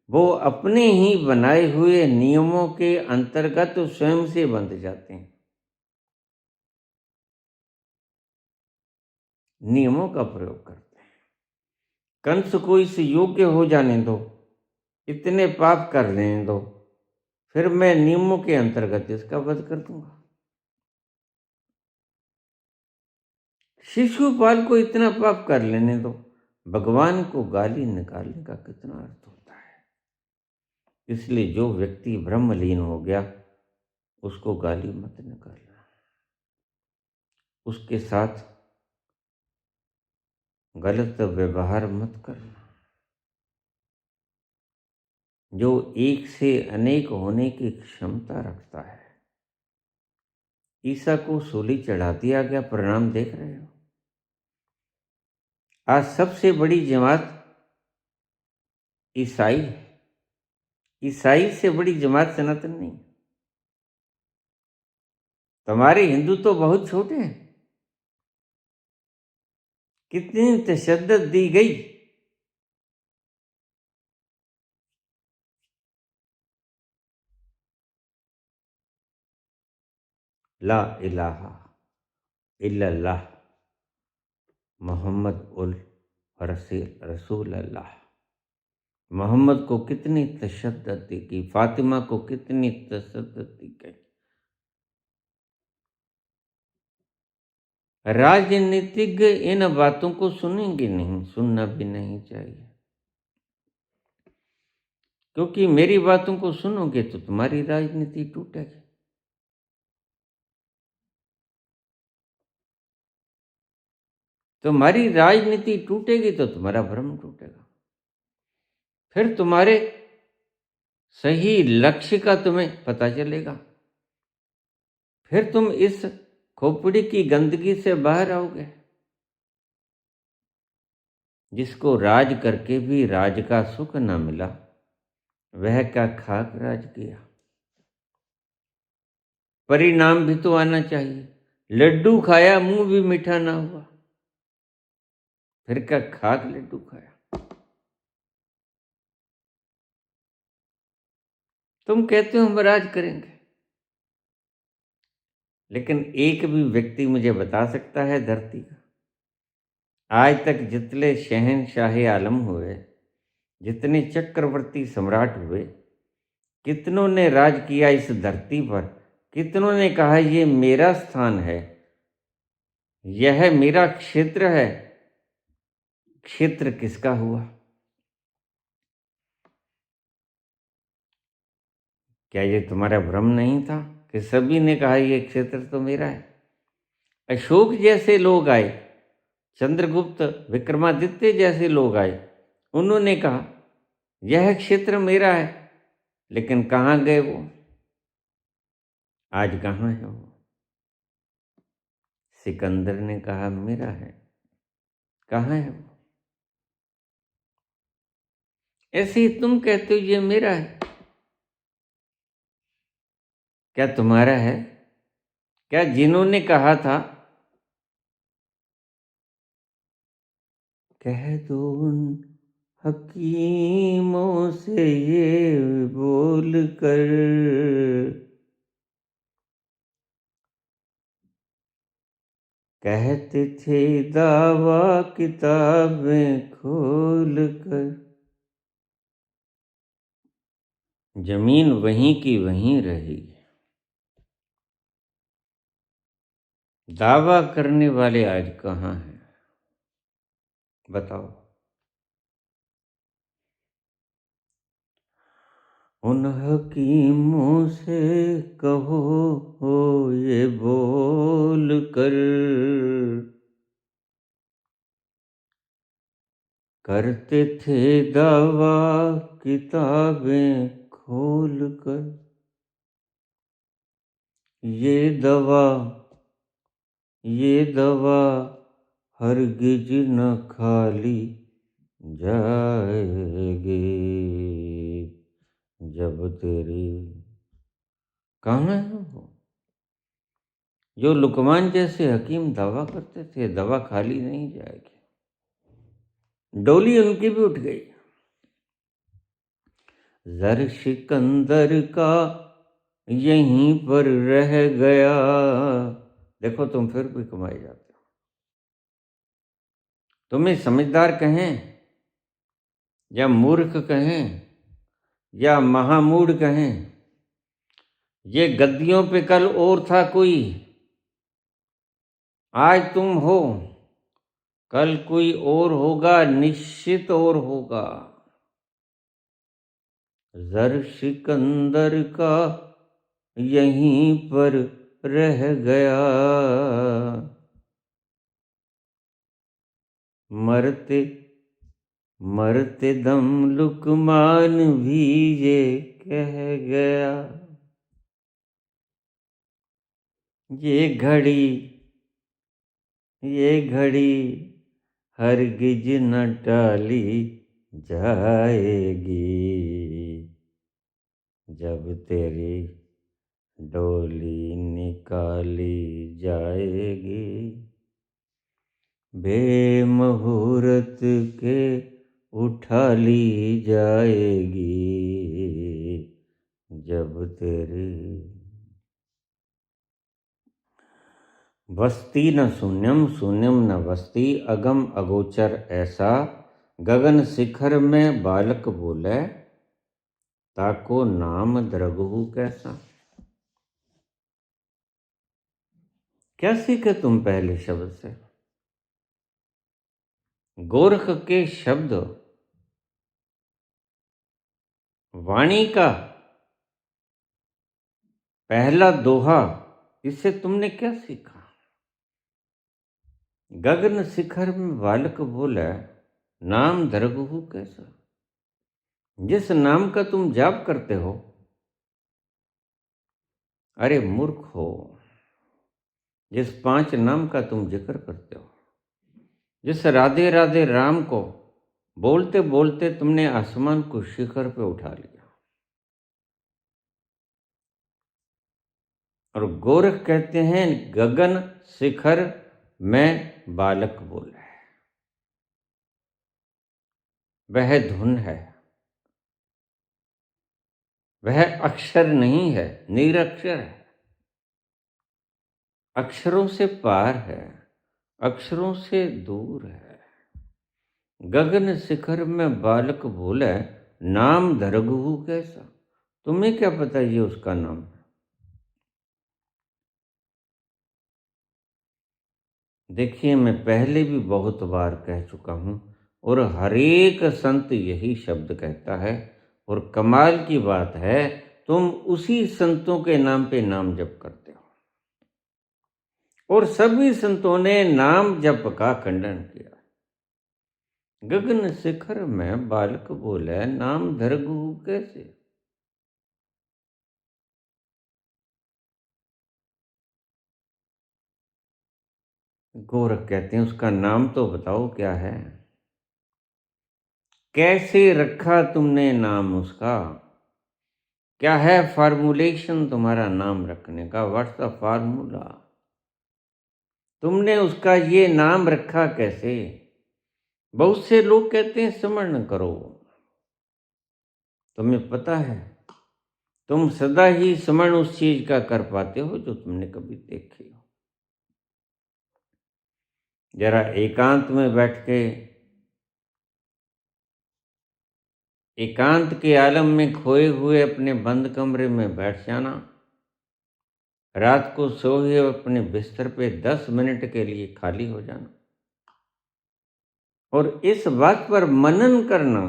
वो अपने ही बनाए हुए नियमों के अंतर्गत स्वयं से बंध जाते हैं। नियमों का प्रयोग करते हैं। कंस को इस योग्य हो जाने दो, इतने पाप कर लेने दो, फिर मैं नियमों के अंतर्गत इसका वध कर दूंगा। शिशुपाल को इतना पाप कर लेने दो, भगवान को गाली निकालने का कितना अर्थ होता है। इसलिए जो व्यक्ति ब्रह्मलीन हो गया उसको गाली मत निकालना, उसके साथ गलत व्यवहार मत करना। जो एक से अनेक होने की क्षमता रखता है। ईसा को सूली चढ़ा दिया गया, परिणाम देख रहे हो। आज सबसे बड़ी जमात ईसाई है। ईसाई से बड़ी जमात सनातन नहीं। तुम्हारे हिंदू तो बहुत छोटे हैं। कितनी तशद्दुद दी गई। ला इलाहा इल्लल्लाह मोहम्मद उल रसूल अल्लाह। मोहम्मद को कितनी तशद्दुद दी गई, फातिमा को कितनी तशद्दुद दी गई। राजनीतिज्ञ इन बातों को सुनेंगे नहीं, सुनना भी नहीं चाहिए, क्योंकि मेरी बातों को सुनोगे तो तुम्हारी राजनीति टूटेगी। तुम्हारी राजनीति टूटेगी तो तुम्हारा भ्रम टूटेगा। फिर तुम्हारे सही लक्ष्य का तुम्हें पता चलेगा। फिर तुम इस खोपड़ी की गंदगी से बाहर आओगे। जिसको राज करके भी राज का सुख न मिला, वह क्या खाक राज किया। परिणाम भी तो आना चाहिए। लड्डू खाया, मुंह भी मीठा ना हुआ, फिर क्या खाक लड्डू खाया। तुम कहते हो हम राज करेंगे, लेकिन एक भी व्यक्ति मुझे बता सकता है धरती का, आज तक जितने शहंशाह आलम हुए, जितने चक्रवर्ती सम्राट हुए, कितनों ने राज किया इस धरती पर, कितनों ने कहा ये मेरा स्थान है, यह मेरा क्षेत्र है। क्षेत्र किसका हुआ? क्या ये तुम्हारा भ्रम नहीं था कि सभी ने कहा ये क्षेत्र तो मेरा है? अशोक जैसे लोग आए, चंद्रगुप्त, विक्रमादित्य जैसे लोग आए, उन्होंने कहा यह क्षेत्र मेरा है, लेकिन कहाँ गए वो? आज कहाँ है वो? सिकंदर ने कहा मेरा है, कहाँ है वो? ऐसे ही तुम कहते हो ये मेरा है, क्या तुम्हारा है? क्या जिन्होंने कहा था कह दो उन हकीमों से ये बोल कर, कहते थे दावा किताबें खोल कर, जमीन वहीं की वहीं रही। दावा करने वाले आज कहाँ हैं? बताओ। उन हकीमों से कहो हो ये बोल कर, करते थे दावा किताबें खोल कर, ये दवा हरगिज न खाली जाएगी जब तेरी। कहाँ है वो जो लुकमान जैसे हकीम दावा करते थे दवा खाली नहीं जाएगी? डोली उनकी भी उठ गई। जर सिकंदर का यहीं पर रह गया। देखो तुम फिर भी कमाए जाते हो। तुम्हें समझदार कहें या मूर्ख कहें या महामूढ़ कहें, ये गद्दियों पे कल और था कोई, आज तुम हो, कल कोई और होगा, निश्चित और होगा। जर सिकंदर का यहीं पर रह गया, मरते मरते दम लुकमान भी ये कह गया, ये घड़ी हरगिज न टाली जाएगी, जब तेरी डोली निकाली जाएगी, बेमुहूर्त के उठा ली जाएगी, जब तेरी वस्ती न शून्यम शून्यम न वस्ती, अगम अगोचर ऐसा, गगन शिखर में बालक बोले, ताको नाम द्रगहु कैसा। क्या सीखे तुम पहले शब्द से? गोरख के शब्द, वाणी का पहला दोहा, इससे तुमने क्या सीखा? गगन शिखर में बालक बोला, नाम द्रगहु कैसा। जिस नाम का तुम जाप करते हो, अरे मूर्ख हो, जिस 5 नाम का तुम जिक्र करते हो, जिस राधे राधे राम को बोलते बोलते तुमने आसमान को शिखर पे उठा लिया, और गोरख कहते हैं गगन शिखर में बालक बोला है, वह धुन है, वह अक्षर नहीं है, निरक्षर है, अक्षरों से पार है, अक्षरों से दूर है। गगन शिखर में बालक बोले, नाम धरगहु कैसा। तुम्हें क्या पता ये उसका नाम है? देखिए, मैं पहले भी बहुत बार कह चुका हूं, और हरेक संत यही शब्द कहता है, और कमाल की बात है, तुम उसी संतों के नाम पे नाम जप करते हो, और सभी संतों ने नाम जप का खंडन किया। गगन शिखर में बालक बोले, नाम धरगहु कैसे। गोरख कहते हैं उसका नाम तो बताओ क्या है, कैसे रखा तुमने नाम उसका, क्या है फार्मूलेशन तुम्हारा नाम रखने का, व्हाट्स द फार्मूला, तुमने उसका ये नाम रखा कैसे। बहुत से लोग कहते हैं स्मरण करो, तुम्हें पता है तुम सदा ही स्मरण उस चीज का कर पाते हो जो तुमने कभी देखी हो। जरा एकांत में बैठ के, एकांत के आलम में खोए हुए अपने बंद कमरे में बैठ जाना, रात को सोए अपने बिस्तर पे 10 मिनट के लिए खाली हो जाना, और इस बात पर मनन करना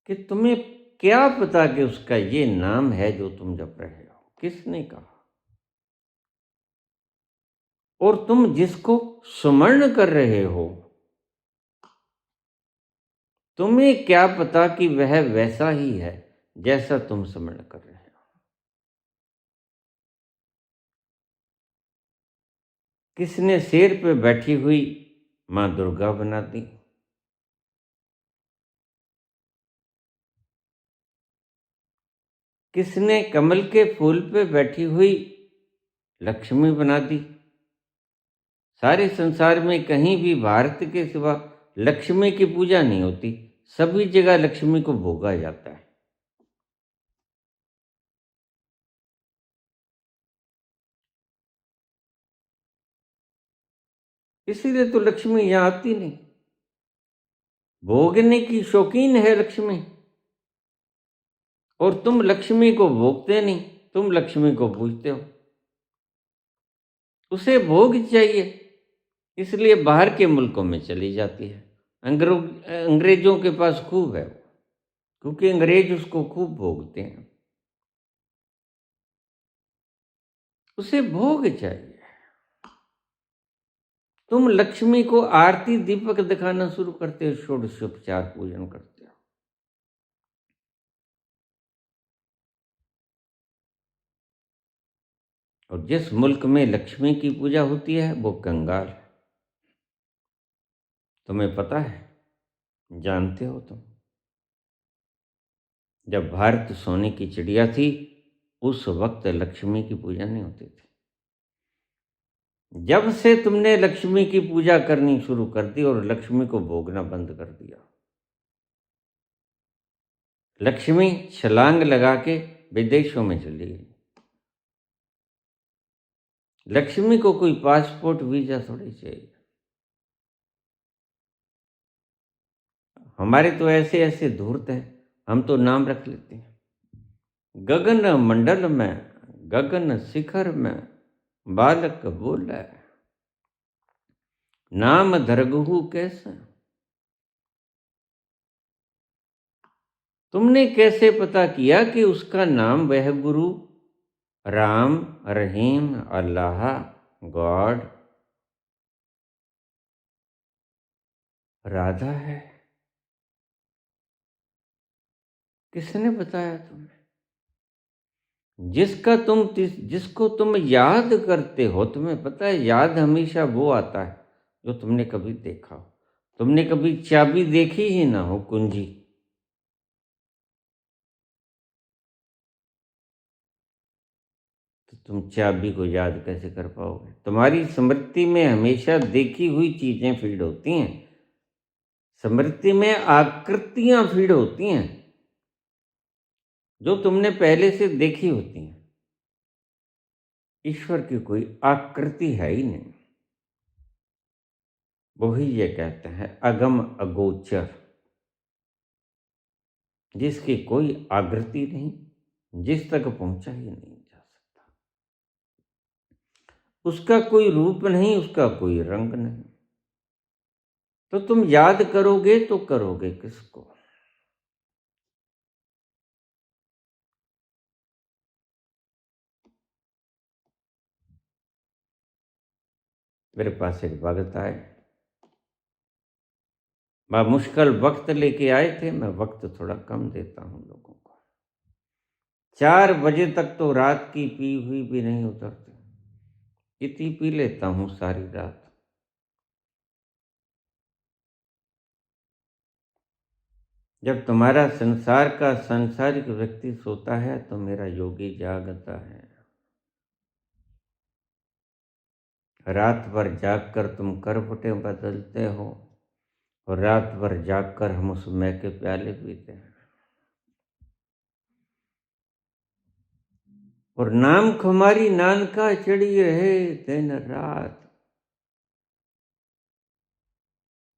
कि तुम्हें क्या पता कि उसका ये नाम है जो तुम जप रहे हो, किसने कहा। और तुम जिसको स्मरण कर रहे हो, तुम्हें क्या पता कि वह वैसा ही है जैसा तुम स्मरण कर रहे हो। किसने शेर पे बैठी हुई मां दुर्गा बना दी, किसने कमल के फूल पे बैठी हुई लक्ष्मी बना दी। सारे संसार में कहीं भी भारत के सिवा लक्ष्मी की पूजा नहीं होती, सभी जगह लक्ष्मी को भोगा जाता है। इसीलिए तो लक्ष्मी यहां आती नहीं, भोगने की शौकीन है लक्ष्मी, और तुम लक्ष्मी को भोगते नहीं, तुम लक्ष्मी को पूजते हो, उसे भोग चाहिए, इसलिए बाहर के मुल्कों में चली जाती है। अंग्रेजों के पास खूब है, क्योंकि अंग्रेज उसको खूब भोगते हैं, उसे भोग चाहिए। तुम लक्ष्मी को आरती दीपक दिखाना शुरू करते हो, षोडशोपचार पूजन करते हो। और जिस मुल्क में लक्ष्मी की पूजा होती है वो कंगाल है। तुम्हें पता है, जानते हो तुम, जब भारत सोने की चिड़िया थी उस वक्त लक्ष्मी की पूजा नहीं होती थी। जब से तुमने लक्ष्मी की पूजा करनी शुरू कर दी और लक्ष्मी को भोगना बंद कर दिया, लक्ष्मी छलांग लगा के विदेशों में चली गई। लक्ष्मी को कोई पासपोर्ट वीजा थोड़ी चाहिए। हमारे तो ऐसे ऐसे धूर्त हैं, हम तो नाम रख लेते हैं। गगन मंडल में, गगन शिखर में बालक बोला, नाम धरगहु कैसा। तुमने कैसे पता किया कि उसका नाम वह गुरु राम, रहीम, अल्लाह, गॉड, राधा है? किसने बताया तुम्हें? जिसको तुम याद करते हो, तुम्हें पता है याद हमेशा वो आता है जो तुमने कभी देखा हो। तुमने कभी चाबी देखी ही ना हो, कुंजी, तो तुम चाबी को याद कैसे कर पाओगे? तुम्हारी स्मृति में हमेशा देखी हुई चीजें फीड होती हैं। स्मृति में आकृतियां फीड होती हैं जो तुमने पहले से देखी होती हैं। ईश्वर की कोई आकृति है ही नहीं। वही ये कहते हैं अगम अगोचर, जिसकी कोई आकृति नहीं, जिस तक पहुंचा ही नहीं जा सकता। उसका कोई रूप नहीं, उसका कोई रंग नहीं। तो तुम याद करोगे तो करोगे किसको? मेरे पास एक भगत आए, मैं मुश्किल वक्त लेके आए थे। मैं वक्त थोड़ा कम देता हूं लोगों को। 4 बजे तक तो रात की पी हुई भी नहीं उतरती, इतनी पी लेता हूं सारी रात। जब तुम्हारा संसार का सांसारिक व्यक्ति सोता है तो मेरा योगी जागता है। रात भर जागकर तुम करवटें बदलते हो और रात भर जागकर हम उस मय के प्याले पीते हैं। और नाम खुमारी नानका चढ़ी रहे दिन रात।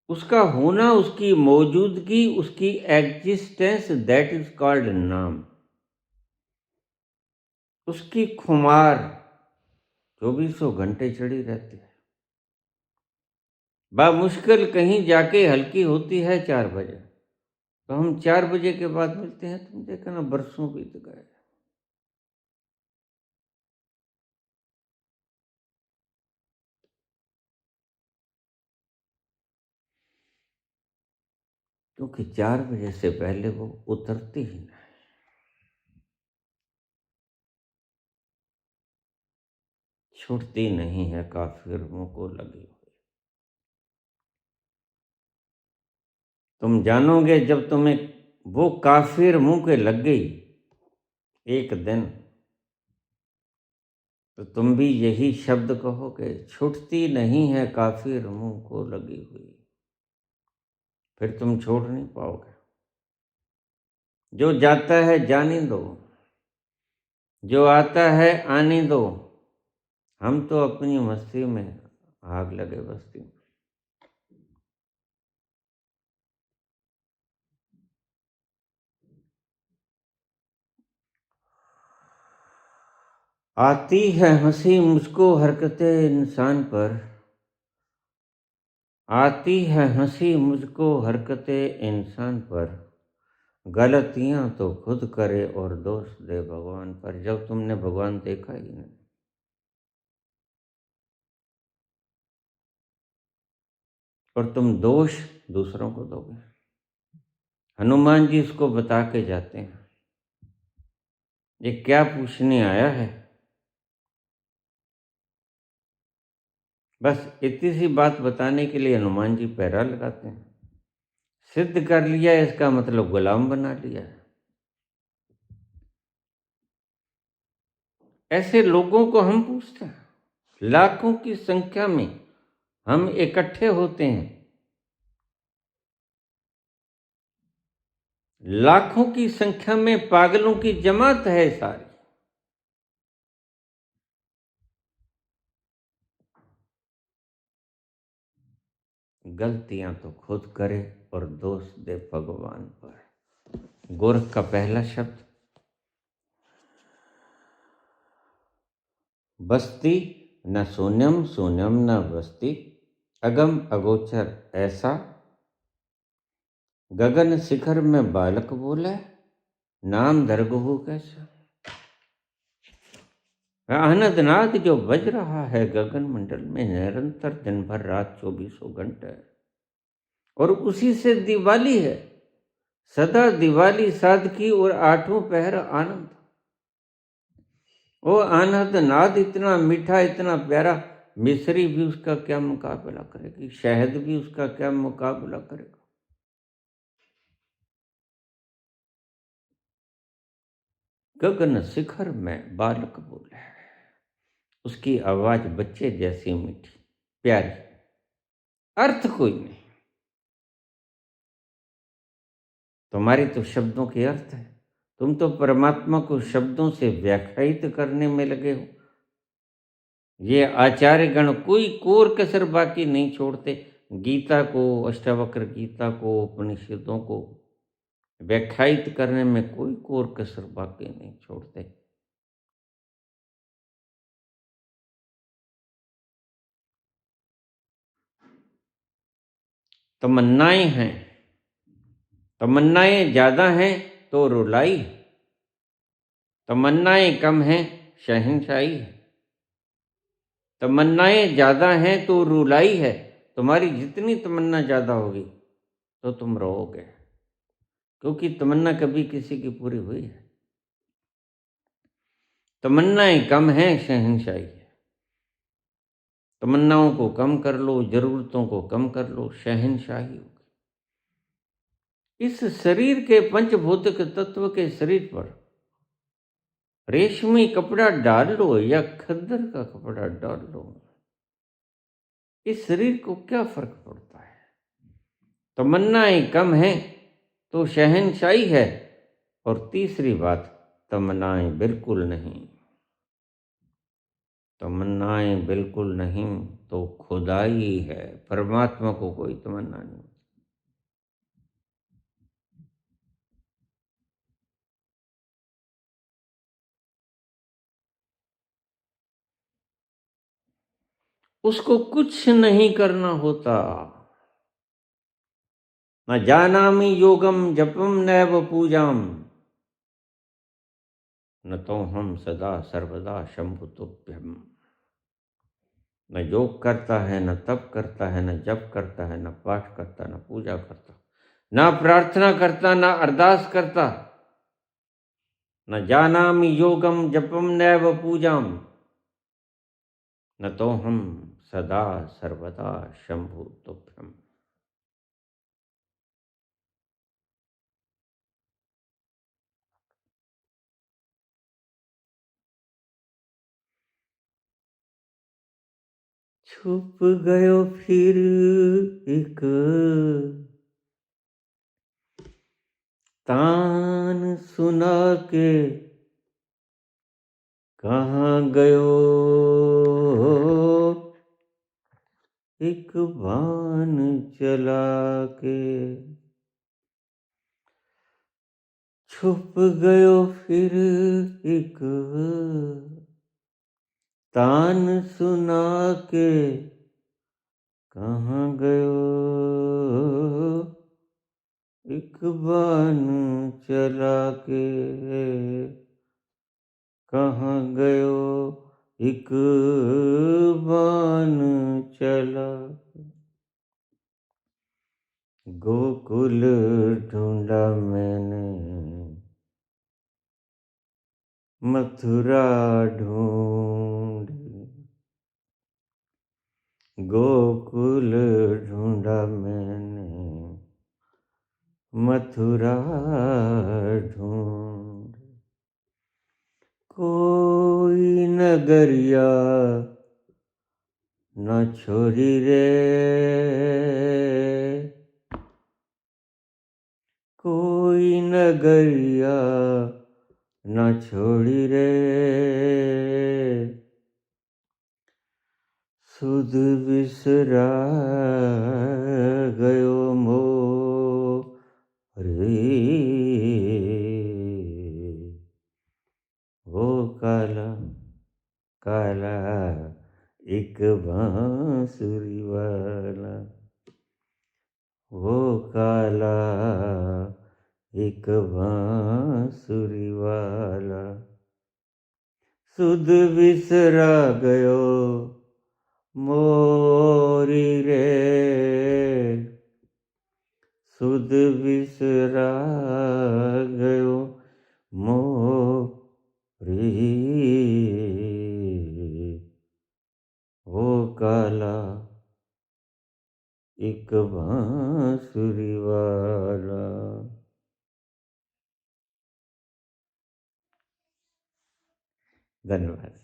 उसका होना, उसकी मौजूदगी, उसकी एग्जिस्टेंस, दैट इज कॉल्ड नाम। उसकी खुमार 24 घंटे चढ़ी रहती है। मुश्किल कहीं जाके हल्की होती है 4 बजे, तो हम 4 बजे के बाद मिलते हैं। तुम देखो ना, बरसों बीत गए। क्योंकि 4 बजे से पहले वो उतरती ही नहीं। छूटती नहीं है काफिर मुंह को लगी हुई। तुम जानोगे जब तुम्हें वो काफिर मुंह के लग गई एक दिन, तो तुम भी यही शब्द कहोगे, छूटती नहीं है काफिर मुंह को लगी हुई। फिर तुम छोड़ नहीं पाओगे। जो जाता है जाने दो, जो आता है आने दो। हम तो अपनी मस्ती में आग लगे बस्ती में। आती है हंसी मुझको हरकतें इंसान पर, आती है हंसी मुझको हरकतें इंसान पर। गलतियां तो खुद करे और दोष दे भगवान पर। जब तुमने भगवान देखा ही नहीं। और तुम दोष दूसरों को दोगे। हनुमान जी इसको बता के जाते हैं, ये क्या पूछने आया है। बस इतनी सी बात बताने के लिए हनुमान जी पहरा लगाते हैं। सिद्ध कर लिया इसका मतलब गुलाम बना लिया है। ऐसे लोगों को हम पूछते हैं, लाखों की संख्या में हम इकट्ठे होते हैं, लाखों की संख्या में पागलों की जमात है सारी। गलतियां तो खुद करे और दोष दे भगवान पर। गोरख का पहला शब्द बस्ती न शून्यम शून्यम न बस्ती, अगम अगोचर ऐसा, गगन शिखर में बालक बोले, नाम दरगहु कैसा। आनंदनाद जो बज रहा है गगन मंडल में निरंतर दिन भर रात 24 घंटे, और उसी से दिवाली है, सदा दिवाली सादगी और आठों पहर आनंद। वो आनंद नाद इतना मीठा इतना प्यारा, मिश्री भी उसका क्या मुकाबला करेगी, शहद भी उसका क्या मुकाबला करेगा। गगन शिखर में बालक बोले, उसकी आवाज बच्चे जैसी मीठी प्यारी, अर्थ कोई नहीं। तुम्हारी तो शब्दों के अर्थ है, तुम तो परमात्मा को शब्दों से व्याख्यायित करने में लगे हो। ये आचार्य गण कोई कोर कसर बाकी नहीं छोड़ते। गीता को, अष्टावक्र गीता को, उपनिषदों को व्याख्यायित करने में कोई कोर कसर बाकी नहीं छोड़ते। तमन्नाएं हैं, तमन्नाएं ज्यादा हैं तो रुलाई, तमन्नाएं कम हैं शहंशाही है। तमन्नाएं ज्यादा हैं तो रुलाई है, तुम्हारी जितनी तमन्ना ज्यादा होगी तो तुम रोओगे, क्योंकि तमन्ना कभी किसी की पूरी हुई है। तमन्नाएं कम हैं शहंशाही है। तमन्नाओं को कम कर लो, जरूरतों को कम कर लो, शहंशाही होगी। इस शरीर के पंचभौतिक तत्व के शरीर पर रेशमी कपड़ा डाल लो या खद्दर का कपड़ा डाल लो, इस शरीर को क्या फर्क पड़ता है। तमन्नाएं कम हैं तो शहंशाही है, और तीसरी बात, तमन्नाएं बिल्कुल नहीं, तमन्नाएं बिल्कुल नहीं तो खुदाई है। परमात्मा को कोई तमन्ना नहीं। उसको कुछ नहीं करना होता। न जानामि योगम जपम नैव पूजाम, न तो हम सदा सर्वदा शंभु तुभ्यम। न योग करता है, न तप करता है, न जप करता है, न पाठ करता, न पूजा करता, न प्रार्थना करता, न अरदास करता। न जानामि योगम जपम नैव पूजाम, न तो हम सदा सर्वदा शंभु तुभ्यम। छुप गयो फिर एक तान सुना के, कहाँ गयो एक बान चला के। छुप गयो फिर एक तान सुना के, कहाँ गयो एक बान चला के, कहाँ गयो एक बान चला। गोकुल ढूंढा मैंने, मथुरा ढूंढी। गोकुल ढूंढा मैंने, मथुरा ढूंढ। कोई नगरिया न छोड़ी रे, कोई नगरिया न छोड़ी रे। सुध बिसरा गयो मोरी, वो काला काला एक बांसुरी वाला, वो काला एक बांसुरी वाला। सुध बिसरा गयो मोरी रे, सुध बिसरा गयो मोरी, वो काला एक बांसुरी वाला। धन्यवाद।